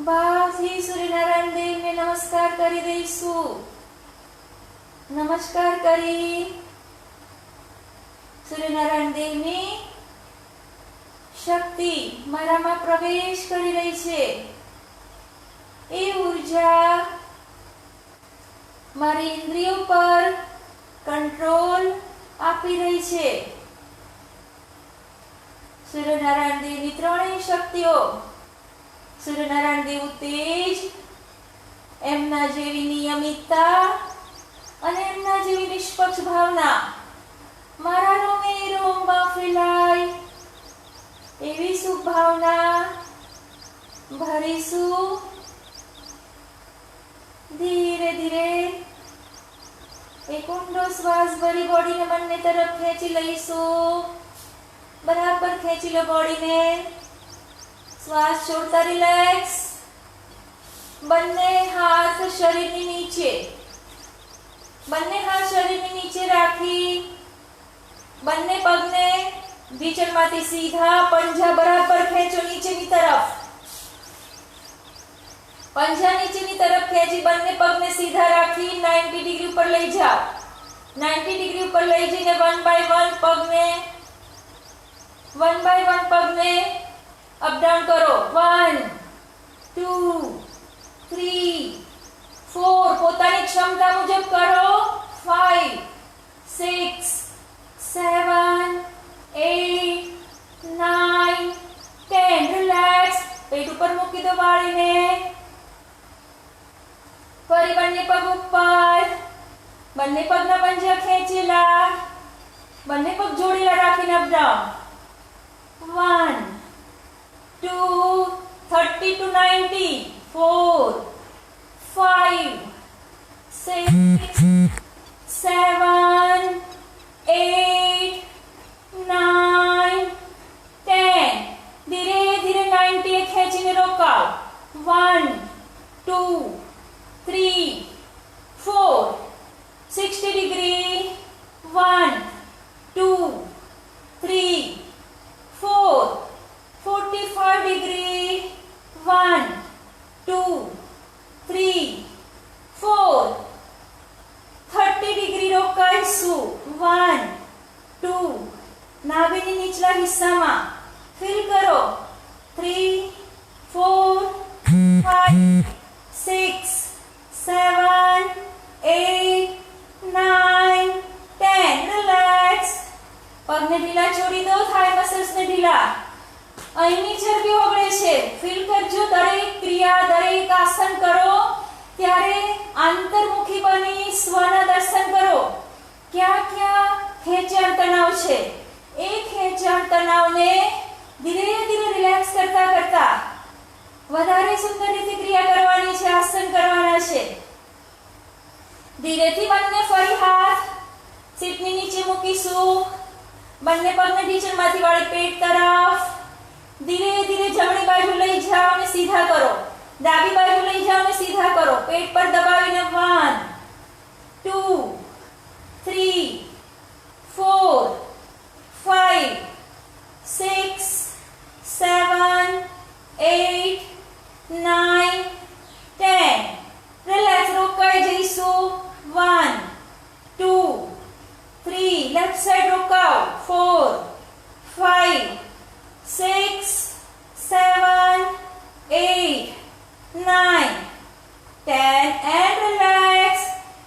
ભાવથી સૂર્યનારાયણ દેવને નમસ્કાર કરી દઈશું. નમસ્કાર કરી સૂર્યનારાયણ દેવની શક્તિ મારામાં પ્રવેશ કરી રહી છે. એ ઉર્જા મારી ઇન્દ્રિયો પર કંટ્રોલ આપી રહી છે. સૂર્યનારાયણ દેવની ત્રણેય શક્તિઓ, સૂર્યનારાયણ દેવ તેજ, એમના જેવી નિયમિતતા અને એમના જેવી નિષ્પક્ષ ભાવના મારા રોમે રોમમાં ફેલાય એવી શુભ ભાવના ભરીશું. ધીરે ધીરે એક ઊંડો શ્વાસ ભરી બોડીને બંને તરફ ખેંચી લઈશું. બરાબર ખેંચી લો બોડીને. શ્વાસ છોડતા રિલેક્સ. બંને હાથ શરીરની નીચે, બંને હાથ શરીરની નીચે રાખી બંને પગને ઢીચણમાંથી સીધા પંજા બરાબર ખેંચો નીચેની તરફ. પંજા નીચેની તરફ ખેંચી બંને પગને સીધા રાખી 90 ડિગ્રી ઉપર લઈ જાઓ. 90 ડિગ્રી ઉપર લઈ જઈને 1 બાય 1 પગને અપ ડાઉન કરો. 1 2 3 4 ફરી બંને પગ ઉપર, બંને પગના પંજા ખેંચેલા, બંને પગ જોડેલા રાખીને અપ ડાઉન. 1 2 30 to 90, 4 5 6 7 8 9 10. ધીરે ધીરે 90 એ ખેંચીને રોકાવ. 1 2 3 4 60 ડિગ્રી. 1 2 3 4 45 ડિગ્રી. 1 2 3 4 30 ડિગ્રી રોકાઈશું. 1 2 નાભીની નીચલા હિસ્સામાં ફીલ કરો. 3 4 5 6 7 8 9 10. રિલેક્સ. પગને ઢીલા છોડી દો, થાઈ મસલ્સને ઢીલા. અહીંની ચરબી ઓગળે છે. ફીલ કરજો. દરેક ક્રિયા, દરેક આસન કરો ત્યારે આંતરમુખી બની સ્વના દર્શન કરો. ક્યાં ક્યાં ખેંચાણ તણાવ છે, એ ખેંચાણ તણાવને ધીરે ધીરે રિલેક્સ કરતા કરતા વધારે સુંદર રીતે ક્રિયા કરવાની છે, આસન કરવાના છે. ધીરેથી બંને ફરી હાથ સીટની નીચે મૂકીશું. બંને પગને ઢીચણમાંથી વાળી પેટ તરફ. ધીરે ધીરે જમણી બાજુ લઈ જાઓ અને સીધા કરો. ડાબી બાજુ લઈ જાઓ અને સીધા કરો. પેટ પર દબાવીને 1 2 3 4 5 6 7 8 9 10. રિલેક્સ. રોકાઈ જઈશું. 1 2 3 લેફ્ટ સાઈડ રોકાઓ. 4 5 6 7 8 9 10 and relax.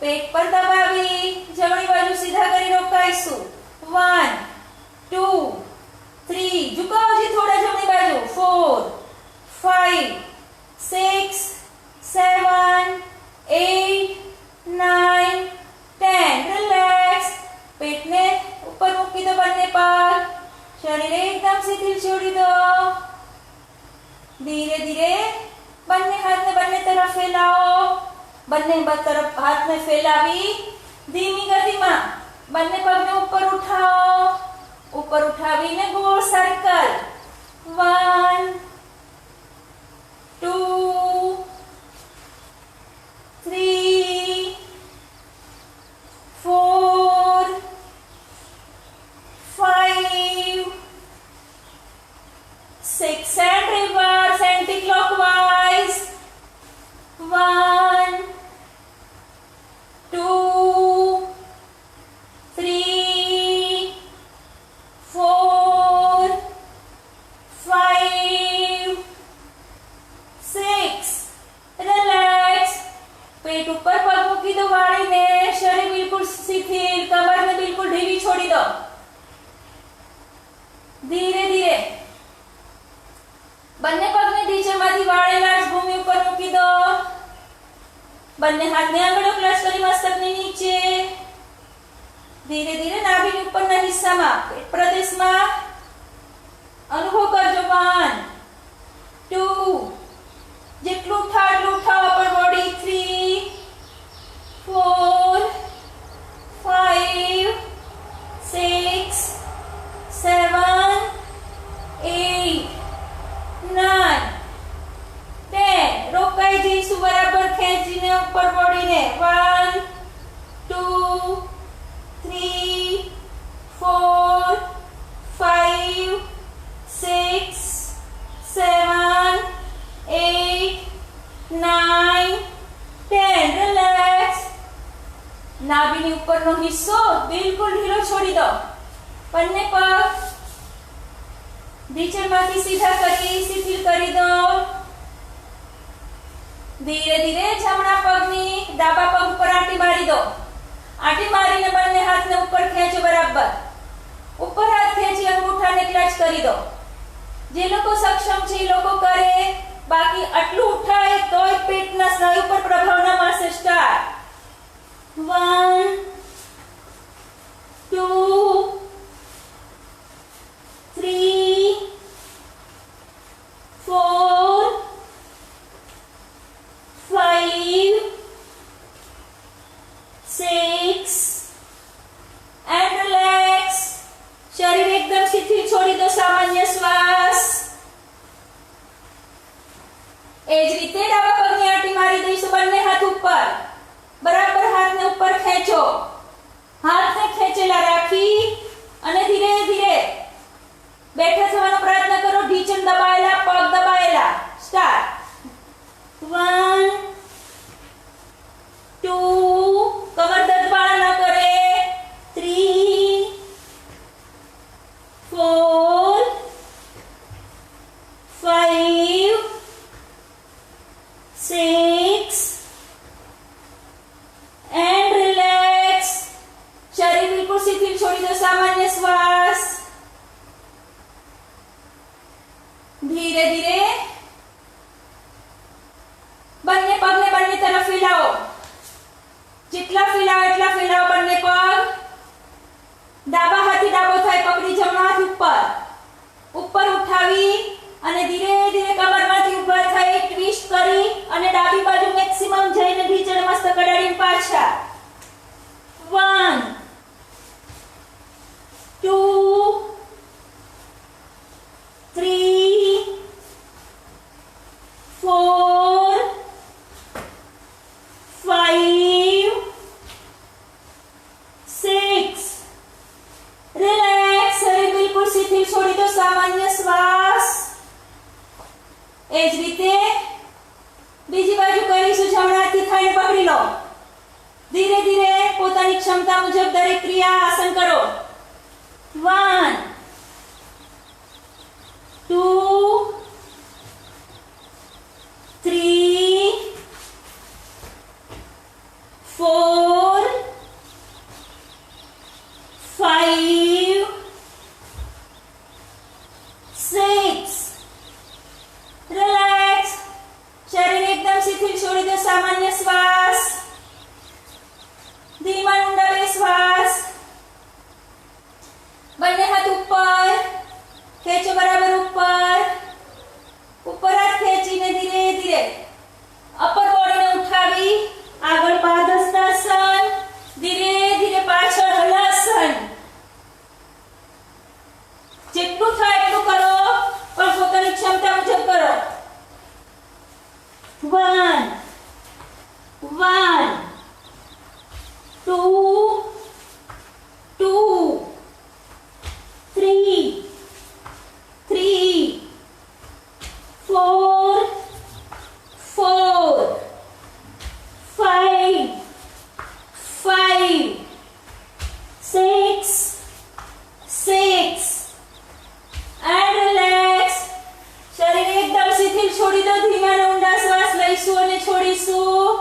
પેટ પર દબાવી જમણી બાજુ સીધા કરી રોકાઈશું. 1 2 3 ઝુકાવજી થોડા જમણી બાજુ. 4 5 6 7 8 9 10. રિલેક્સ. પેટને ઉપર મૂકી દો બંને પગ. શરીર એકદમ શિથિલ છોડી દો. ધીરે ધીરે બંને હાથને બંને તરફ ફેલાવો. બંને તરફ હાથને ફેલાવી ધીમી ગતિમાં બંને પગને ઉપર ઉઠાવો. ઉપર ઉઠાવીને ગોળ circle. 1 2 3 4 5 6 and reverse anti-clockwise. 1 2 3 4 5 6. Relax. પેટ ઉપર પગ મૂકી દો વાળીને. શરીર બિલકુલ શિથિલ. કમરને બિલકુલ ઢીલી છોડી દો. ધીરે ધીરે બંને પગને ઢીચણમાંથી વાળેલા જ ભૂમિ ઉપર મૂકી દો. બંને હાથને આંગળીઓ ક્લચ કરી મસ્તકની નીચે. ધીરે ધીરે નાભીની ઉપરના હિસ્સામાં પેટ પ્રદેશમાં અનુભવ કરજો. 1 2 જેટલું ઉઠાવ એટલું ઉઠાવો. Upper body. 3 4 5 6 7 8 9 10. રોકાઈ જઈશું બરાબર ખેંચીને ઉપર બોડીને. 1 2 3 4 5 6 7 8 9 10. રિલેક્સ. નાભીની ઉપરનો હિસ્સો બિલકુલ ઢીલો છોડી દો. બંને પગ ઢીચણમાંથી સીધા કરી શિથિલ કરી દો. ધીરે ધીરે જમણા પગની ડાબા પગ ઉપર આંટી મારી દો. આંટી મારીને બંને હાથને ઉપર ખેંચો બરાબર. ઉપર હાથ ખેંચી અંગૂઠાને ક્લચ કરી દો. જે લોકો સક્ષમ છે એ લોકો કરે. બાકી આટલું ઉઠાય તોય પેટના સ્નાયુ પર પ્રભાવ ન મળશે. ऊपर, बराबर हाथ ने ऊपर खेचो, हाथ ने खेचेला राखी અને ધીરે ધીરે બેઠા થવાનો પ્રયત્ન કરો, ઢીચણ દબાયેલા, પગ દબાયેલા. સ્ટાર્ટ. 1 2 કમર દબાણ ન કરે. 3 4 5 6 and relax. शरीर बिल्कुल शिथिल छोड़ी दो. सामान्य श्वास. धीरे धीरे બંને પગને બંને તરફ ફેલાવો. જેટલા ફેલાવો એટલા ફેલાવો બંને પગ. ડાબા હાથથી ડાબો થાય, પકડી જમણો હાથ ઉપર, ઉપર ઉઠાવી અને ધીરે ધીરે કમરમાંથી ઊભા થઈ ટ્વિસ્ટ કરી અને ડાબી બાજુ મેક્સિમમ જઈને ઢીચણ મસ્તક અડાડીને પાછા. 1 2 3 4 5 6 રિલેક્સ. શરીર બિલકુલ શિથિલ છોડી દો. સામાન્ય શ્વાસ. એ જ રીતે બીજી બાજુ કરીશું. જમણા હાથથી થાળીને પકડી લો. ધીરે ધીરે પોતાની ક્ષમતા મુજબ દરેક ક્રિયા આસન કરો. 1 2 3 4 5 6 રિલેક્સ. શરીર એકદમ શિથિલ છોડી દો. સામાન્ય શ્વાસ. ધીમા ઊંડા બે શ્વાસ. બંને હાથ ઉપર ખેંચો, બરાબર ઉપર. ઉપર હાથ ખેંચીને ધીરે ધીરે અપર બોડીને ઉઠાવી આગળ પાદહસ્તાસન. ધીરે ધીરે પાછળ હલાસન. જેટલું થાય એટલું કરો, પણ પોતાની ક્ષમતા મુજબ કરો. 1 1 2 2 3 3 4 4 5 5 6 6 and relax. શરીર એકદમ શિથિલ છોડી દો. ધીમા અને ઊંડા શ્વાસ લઈશું અને છોડીશું.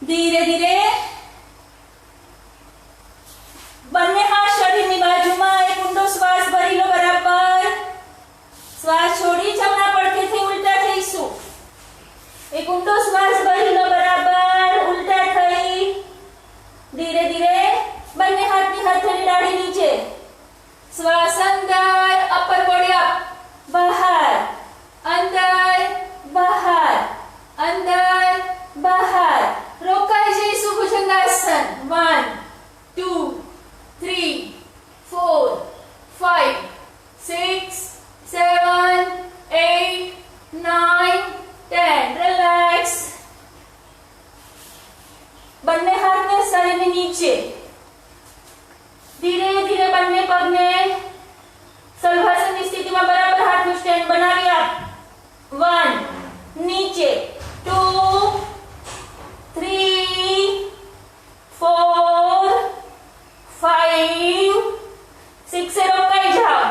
ધીરે ધીરે બંને હાથ શરીરની બાજુમાં. એક ઊંડો શ્વાસ ભરી લો. બરાબર શ્વાસ છોડી જમણા પડખેથી ઉલટા થઈશું. એક ઊંડો શ્વાસ ભરી લો. બરાબર ઉલટા થઈ. ધીરે ધીરે બંને હાથની હથેળી ડાળી નીચે. શ્વાસ અંદર, અપર બોડી અપ, બહાર, અંદર, બહાર, અંદર, બહાર. રોકાઈ જઈશું ભુજંગાસન. 1 2 3 4 5 6 7 8 9 10. રિલેક્સ. બંને હાથને શરીરની નીચે. ધીરે ધીરે બંને પગને સલભાસનની સ્થિતિમાં બરાબર હાથનું સ્ટેન્ડ બનાવી આપ. 1 નીચે, 2 3 4 5 6 એ રોકાઈ જાઓ.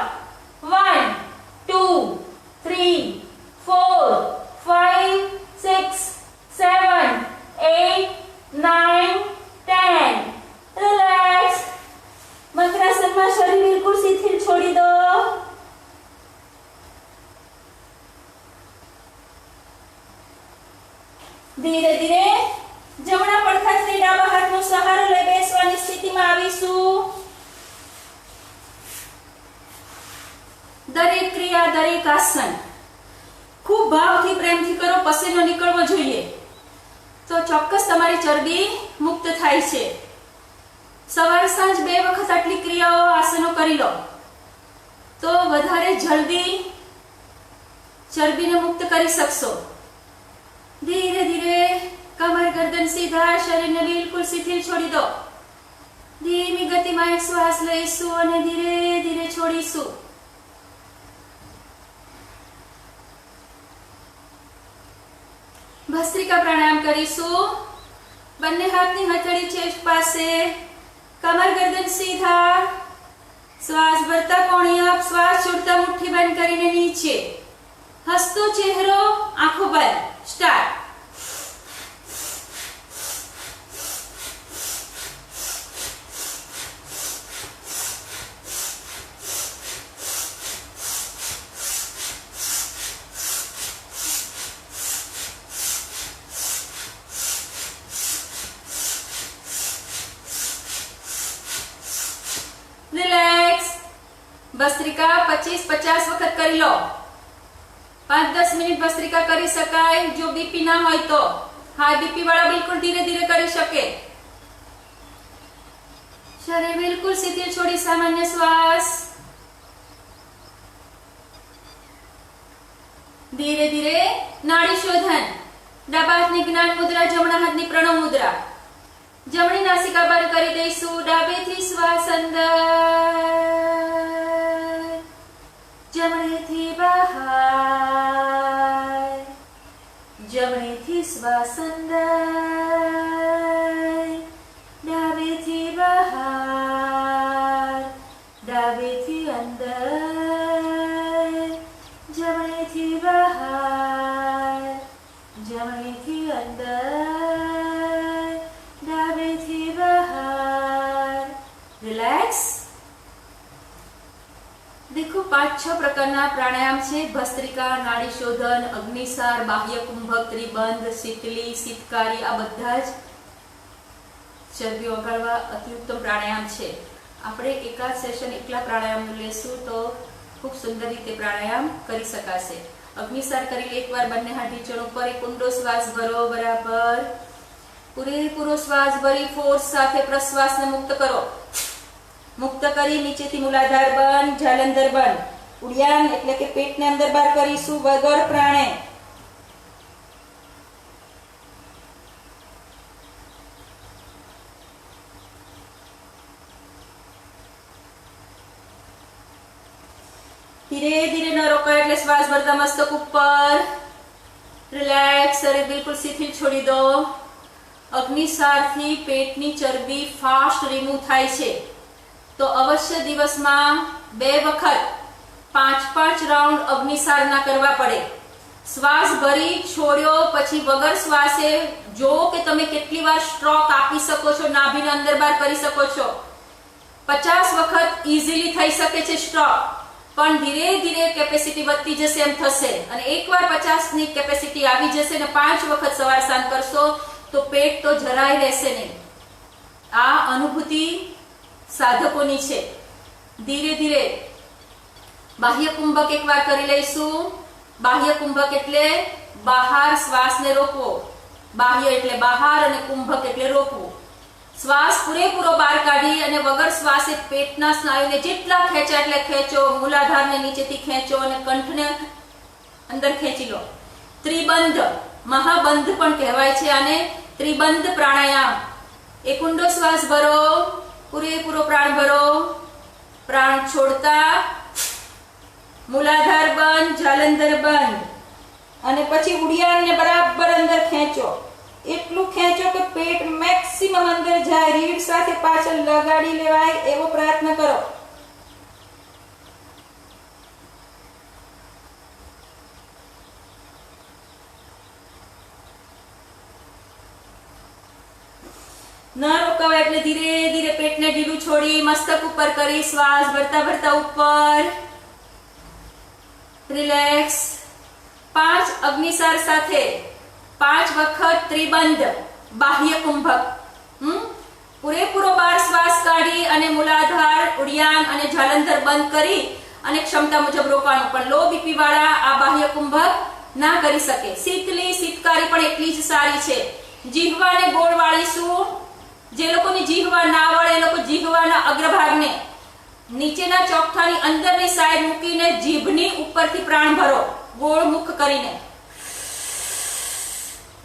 1 2 3 4 5 6 7 8 9 10. રિલેક્સ. મકરાસનમાં શરીર બિલકુલ શિથિલ છોડી દો. ધીરે ધીરે જમણા પડખાથી ડાબા હાથનો સહારો લઈ બેસવાની સ્થિતિમાં આવીશું. દરેક ક્રિયા, દરેક આસન ખૂબ ભાવથી, પ્રેમથી કરો. પસીનો નીકળવો જોઈએ તો ચોક્કસ તમારી ચરબી મુક્ત થાય છે. સવાર સાંજ 2 વખત આટલી ક્રિયાઓ, આસનો કરી લો તો વધારે જલ્દી ચરબીને મુક્ત કરી શકશો। ધીરે ધીરે કમર ગરદન સીધા, શરીરને બિલકુલ શિથિલ છોડી દો। ધીમી ગતિમાં એક શ્વાસ લઈશું અને ધીરે ધીરે છોડીશું। ભસ્ત્રિકા પ્રાણાયામ કરીશું। બંને હાથની હથેળી ચેસ્ટ પાસે, કમર ગરદન સીધા, શ્વાસ ભરતા કોણી અપ, શ્વાસ છોડતા મુઠ્ઠી બંધ કરીને નીચે, હસતો ચહેરો, આંખો બંધ। સ્ટાર્ટ। રિલેક્સ। ભસ્ત્રિકા 25-50 વખત કરી લો। 5-10 મિનિટ ભસ્ત્રિકા કરી શકાય। જો બીપી ના હોય તો, હાઈ બીપી વાળા બિલકુલ ધીરે ધીરે કરી શકે। શરીર બિલકુલ શિથિલ છોડી સામાન્ય શ્વાસ। ધીરે ધીરે નાડી શોધન। ડાબા હાથની જ્ઞાન મુદ્રા, જમણા હાથની પ્રણવ મુદ્રા। જમણી નાસિકા બંધ કરી દઈશું। ડાબેથી શ્વાસ અંદર, જમણેથી બહાર, જમણેથી શ્વાસ અંદર, ડાબેથી બહાર, ડાબેથી અંદર, જમણેથી બહાર, જમણેથી અંદર, ડાબેથી બહાર। રિલેક્સ। देखो 5-6 પ્રકારના પ્રાણાયામ છે। ભસ્ત્રિકા, નાડી શોધન, અગ્નિસાર, બાહ્ય કુંભક, ત્રિબંધ, શીતલી, શીતકારી, આ બધા જ ચરબી ઓગાળવા અતિ ઉત્તમ પ્રાણાયામ છે। આપણે એકાદ સેશન એકલા પ્રાણાયામ લેશું તો ખૂબ સુંદર રીતે પ્રાણાયામ કરી શકાશે। અગ્નિસાર કરી લે એકવાર। બંને હાથ ઢીંચણ ઉપર, એક ઊંડો શ્વાસ ભરો, બરાબર પૂરેપૂરો શ્વાસ ભરી ફોર્સ સાથે પ્રશ્વાસને મુક્ત કરો। મુક્ત કરી નીચેથી મૂલાધાર બંધ, જાલંધર બંધ, ઉડિયાન એટલે કે પેટને અંદર બહાર કરીશું વગર પ્રાણે। ધીરે ધીરે ન રોકાય એટલે શ્વાસ ભરતા મસ્તક ઉપર। રિલેક્સ। શરીર બિલકુલ શિથિલ છોડી દો। અગ્નિસારથી પેટની ચરબી ફાસ્ટ રિમૂવ થાય છે, તો અવશ્ય દિવસમાં 2 વખત 5-5 રાઉન્ડ અગ્નિસારના કરવા પડે। શ્વાસ ભરી છોડ્યો પછી વગર શ્વાસે જો કે તમે કેટલી વાર સ્ટ્રોક આપી શકો છો, નાભીને અંદર બહાર કરી શકો છો। 50 વખત ઈઝીલી થઈ શકે છે સ્ટ્રોક, પણ ધીરે ધીરે કેપેસિટી વધતી જશે એમ થશે। અને એકવાર 50 ની કેપેસિટી આવી જશે ને 5 વખત સવાર સાંજ કરશો તો પેટ તો જરાય રહેશે નહીં। આ અનુભૂતિ સાધકોની છે। ધીરે ધીરે બાહ્ય કુંભક એકવાર કરી લઈશું। બાહ્ય કુંભક એટલે બહાર શ્વાસને રોકવો। બાહ્ય એટલે બહાર અને કુંભક એટલે રોકવું। શ્વાસ પૂરેપૂરો બહાર કાઢી અને વગર શ્વાસે પેટના સ્નાયુને જેટલા ખેંચા એટલે ખેંચો। મૂલાધારને નીચેથી ખેંચો અને કંઠને અંદર ખેંચી લો। ત્રિબંધ, મહાબંધ પણ કહેવાય છે આને। ત્રિબંધ પ્રાણાયામ। એક ઊંડો શ્વાસ ભરો, પૂરેપૂરો પ્રાણ ભરો, પ્રાણ છોડતા મૂલાધાર બંધ, જાલંધર બંધ, અને પછી ઉડિયાનને બરાબર અંદર ખેંચો। એટલું ખેંચો કે પેટ મેક્સિમમ અંદર જાય, રીઢ સાથે પાછળ લગાડી લેવાય એવો પ્રયત્ન કરો। ન રોકાવાય એટલે ધીરે ધીરે પેટને ઢીલું છોડી મસ્તક ઉપર કરી શ્વાસ ભરતા ભરતા ઉપર। રિલેક્સ। 5 અગ્નિસાર સાથે 5 વખત ત્રિબંધ, બાહ્ય કુંભક। પૂરેપૂરો બાર શ્વાસ કાઢી અને મૂલાધાર, ઉડિયાન અને જાલંધર બંધ કરી અને ક્ષમતા મુજબ રોકવાનું। પણ લો બીપી વાળા આ બાહ્ય કુંભક ના કરી શકે। શીતલી, શીતકારી પણ એટલી જ સારી છે। જીહવાને ગોળ વાળીશું। જે લોકોની જીહવા ના વળે એ લોકો જીહવાના અગ્રભાગને નીચેના ચોકઠાની અંદરની સાઈડ મૂકીને જીભની ઉપરથી પ્રાણ ભરો। ગોળ મુખ કરીને,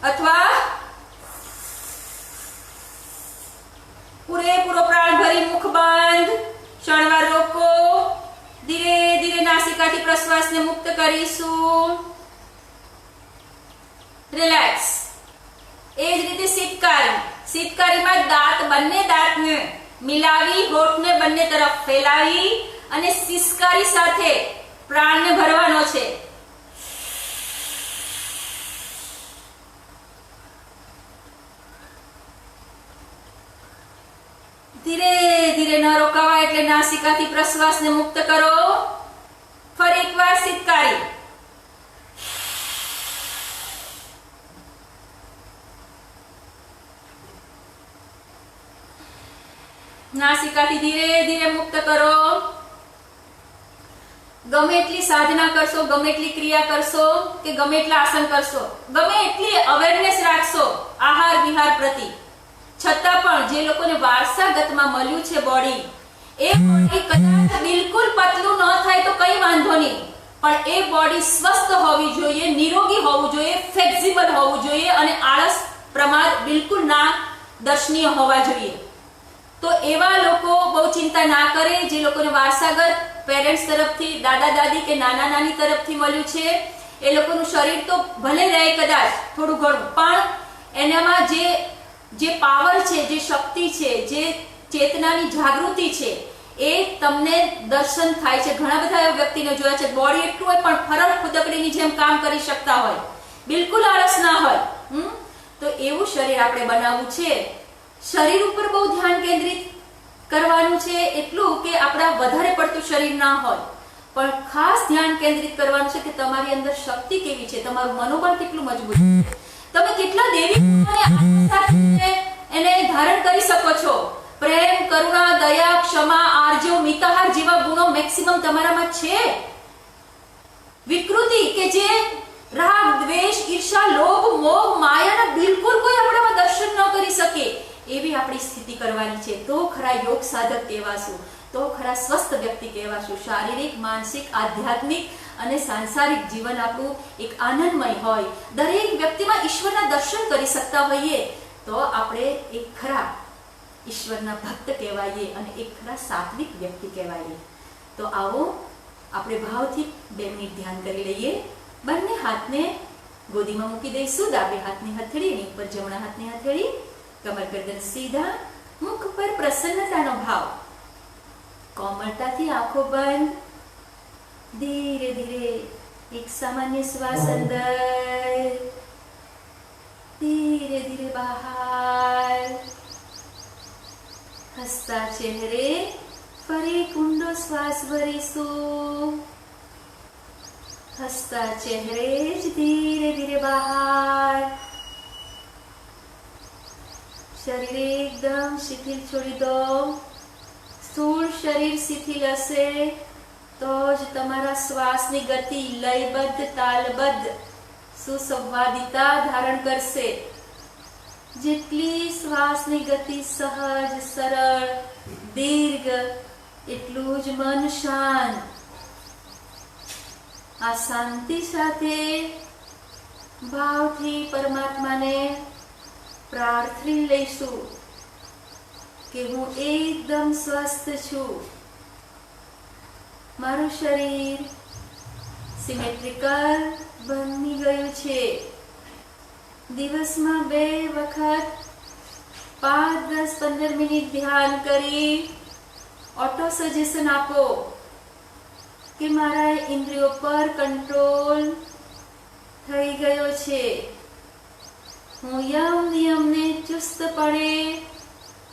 અથવા પૂરેપૂરો પ્રાણ ભરી મુખ બંધ, ક્ષણવાર રોકો, ધીરે ધીરે નાસિકાથી પ્રશ્વાસને મુક્ત કરીશું. રિલેક્સ. એ જ રીતે શીતકારી. શીતકારીમાં દાંત, બંને દાંતને મિલાવી હોઠને બંને તરફ ફેલાવી અને સિસકારી સાથે પ્રાણને ભરવાનો છે. ધીરે ધીરે ન રોકાવા એટલે નાસિકાથી પ્રશ્વાસને મુક્ત કરો. ફરી એકવાર શીતકારી. નાસિકાથી ધીરે ધીરે મુક્ત કરો. ગમે એટલી સાધના કરશો, ગમે એટલી ક્રિયા કરશો કે ગમે એટલા આસન કરશો, ગમે એટલી અવેરનેસ રાખશો આહાર વિહાર પ્રતિ, છતાં પણ જે લોકોને વારસાગતમાં મળ્યું છે બોડી, એ બોડી કદાચ બિલકુલ પતલું ન થાય તો કઈ વાંધો નહીં, પણ એ બોડી સ્વસ્થ હોવી જોઈએ, નિરોગી હોવું જોઈએ, ફ્લેક્સિબલ હોવું જોઈએ અને આળસ પ્રમાદ બિલકુલ ના દર્શનીય હોવા જોઈએ. તો એવા લોકો બહુ ચિંતા ના કરે જે લોકોને વારસાગત પેરેન્ટ્સ તરફથી, દાદા દાદી કે નાના નાની તરફથી મળ્યું છે. એ લોકોનું શરીર તો ભલે રહે કદાચ થોડું ઘણું, પણ એનામાં જે પાવર છે, જે શક્તિ છે, જે ચેતનાની જાગૃતિ છે, એ તમને દર્શન થાય છે. ઘણા બધા એવા વ્યક્તિને જોયા છે બોડી એટલું હોય પણ ફરક ખુદકડીની જેમ કામ કરી શકતા હોય, બિલકુલ આળસ ના હોય. તો એવું શરીર આપણે બનાવવું છે. શરીર ઉપર બહુ ધ્યાન કેન્દ્રિત કરવાનું છે, એટલું કે આપણા વધારે પડતું શરીર ના હોય, પણ ખાસ ધ્યાન કેન્દ્રિત કરવાનું છે કે તમારી અંદર શક્તિ કેવી છે, તમારું મનોબળ કેટલું મજબૂત છે, તમે કેટલા દેવી ગુણોને આત્મસાત એને ધારણ કરી શકો છો. પ્રેમ, કરુણા, દયા, ક્ષમા, આર્જવ, મિતાહાર જેવા ગુણો મેક્સિમમ તમારામાં છે. વિકૃતિ કે જે રાગ, દ્વેષ, ઈર્ષા, લોભ, મોહ, માયાના બિલકુલ કોઈ આપણામાં દર્શન ન કરી શકે એવી આપણી સ્થિતિ કરવાની છે. તો ખરા યોગ સાધક કહેવાશું, તો ખરા સ્વસ્થ વ્યક્તિ કહેવાશું. શારીરિક, માનસિક, આધ્યાત્મિક અને સાંસારિક જીવન આપણું એક આનંદમય હોય, દરેક વ્યક્તિમાં ઈશ્વરના દર્શન કરી શકતા હોઈએ તો આપણે એક ખરા ઈશ્વરના ભક્ત કહેવાઈએ અને એક ખરા સાત્વિક વ્યક્તિ કહેવાઈએ. તો આવો આપણે ભાવથી 2 મિનિટ ધ્યાન કરી લઈએ. બંને હાથને ગોદીમાં મૂકી દઈશું. ડાબે હાથની હથેળી ઉપર જમણા હાથની હથેળી, કમર ગરદન સીધા, મુખ પર પ્રસન્નતાનો ભાવ, કોમળતાથી આંખો બંધ. ધીરે ધીરે એક સામાન્ય શ્વાસ અંદર, ધીરે ધીરે બહાર. હસતા ચહેરે ફરી ઊંડો શ્વાસ ભરીશું. હસતા ચહેરે જ ધીરે ધીરે બહાર. શરીર એકદમ શિથિલ છોડી દો. સ્થૂળ શરીર શિથિલ હશે તો જ તમારા શ્વાસની ગતિ લયબદ્ધ, તાલબદ્ધ, સુસંવાદિતા ધારણ કરશે. જેટલી શ્વાસની ગતિ સહજ, સરળ, દીર્ઘ, એટલું જ મન શાંત. આ શાંતિ સાથે ભાવથી પરમાત્માને પ્રાર્થના લઈશું કે હું એકદમ સ્વસ્થ છું. મારું શરીર સિમેટ્રિકલ બની ગયું છે. દિવસમાં 2 વખત 5, 10, 15 મિનિટ ધ્યાન કરી ઓટો સજેશન આપો કે મારા ઇન્દ્રિયો પર કંટ્રોલ થઈ ગયો છે. હું યમ નિયમને ચુસ્તપણે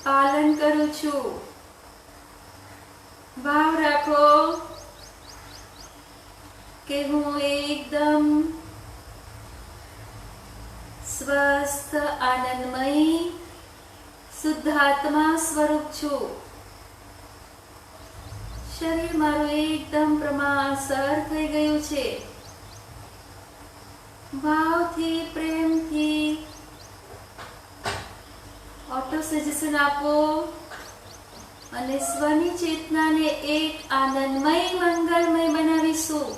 પાલન કરું છું. ભાવ રાખો કે હું એકદમ સ્વસ્થ, આનંદમય, શુદ્ધાત્મા સ્વરૂપ છું. શરીર મારું એકદમ પ્રમાણસર થઈ ગયું છે. ભાવથી, પ્રેમથી ઓટો સજેશન આપો અને સ્વની ચેતનાને એક આનંદમય, મંગલમય બનાવીશું.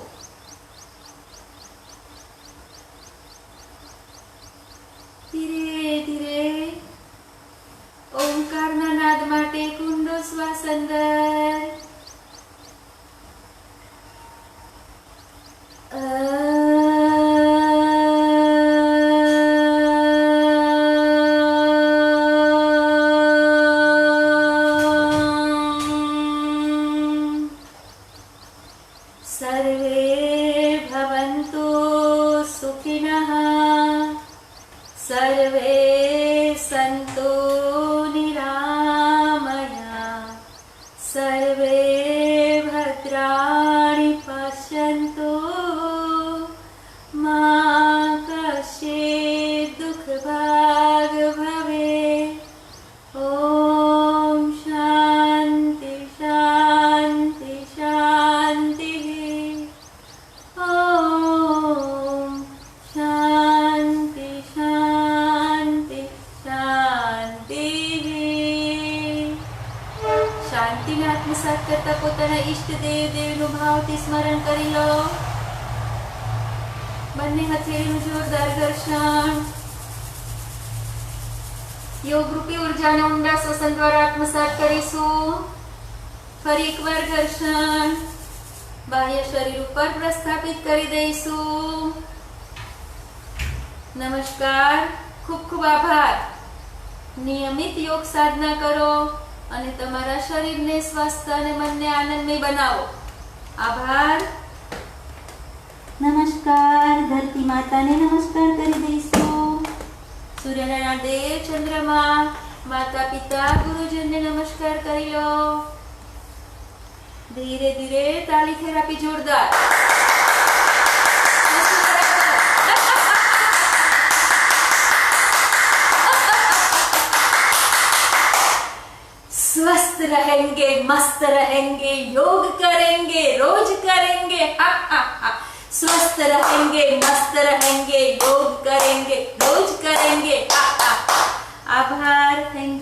सर्वे सन्तु निरामया सर्वे भद्राणि पश्यन्तु मा कश्चित् दुःखभाग् भवेत्। ॐ शान्ति शान्ति शान्तिः। ॐ शान्ति शान्ति शान्तिः। શાંતિને આત્મસાત કરતા પોતાના ઈષ્ટદેવ દેવનું ભાવથી સ્મરણ કરી લો। બંને હથેળીનું જોરદાર ઘર્ષણ योग रूपी ऊर्जाने ઊંડા શ્વસન દ્વારા આત્મસાત કરીશું। ફરી એકવાર ઘર્ષણ બાહ્ય શરીર ઉપર પ્રસ્થાપિત કરી દઈશું। નમસ્કાર, ખૂબ ખૂબ આભાર। નિયમિત योग સાધના કરો અને તમારા શરીરને સ્વસ્થ અને મનને આનંદમય બનાવો। આભાર। નમસ્કાર, ધરતી માતાને નમસ્કાર કરી દઈશું। सूर्यनारायण देव, चंद्रमा, माता पिता, गुरुजन ने नमस्कार करी लो। धीरे धीरे ताली थेरापी जोरदार। स्वस्थ रहेंगे, मस्त रहेंगे, योग करेंगे, रोज करेंगे। स्वस्थ रहेंगे, मस्त रहेंगे, योग करेंगे, रोज करेंगे। आभार। Thank you.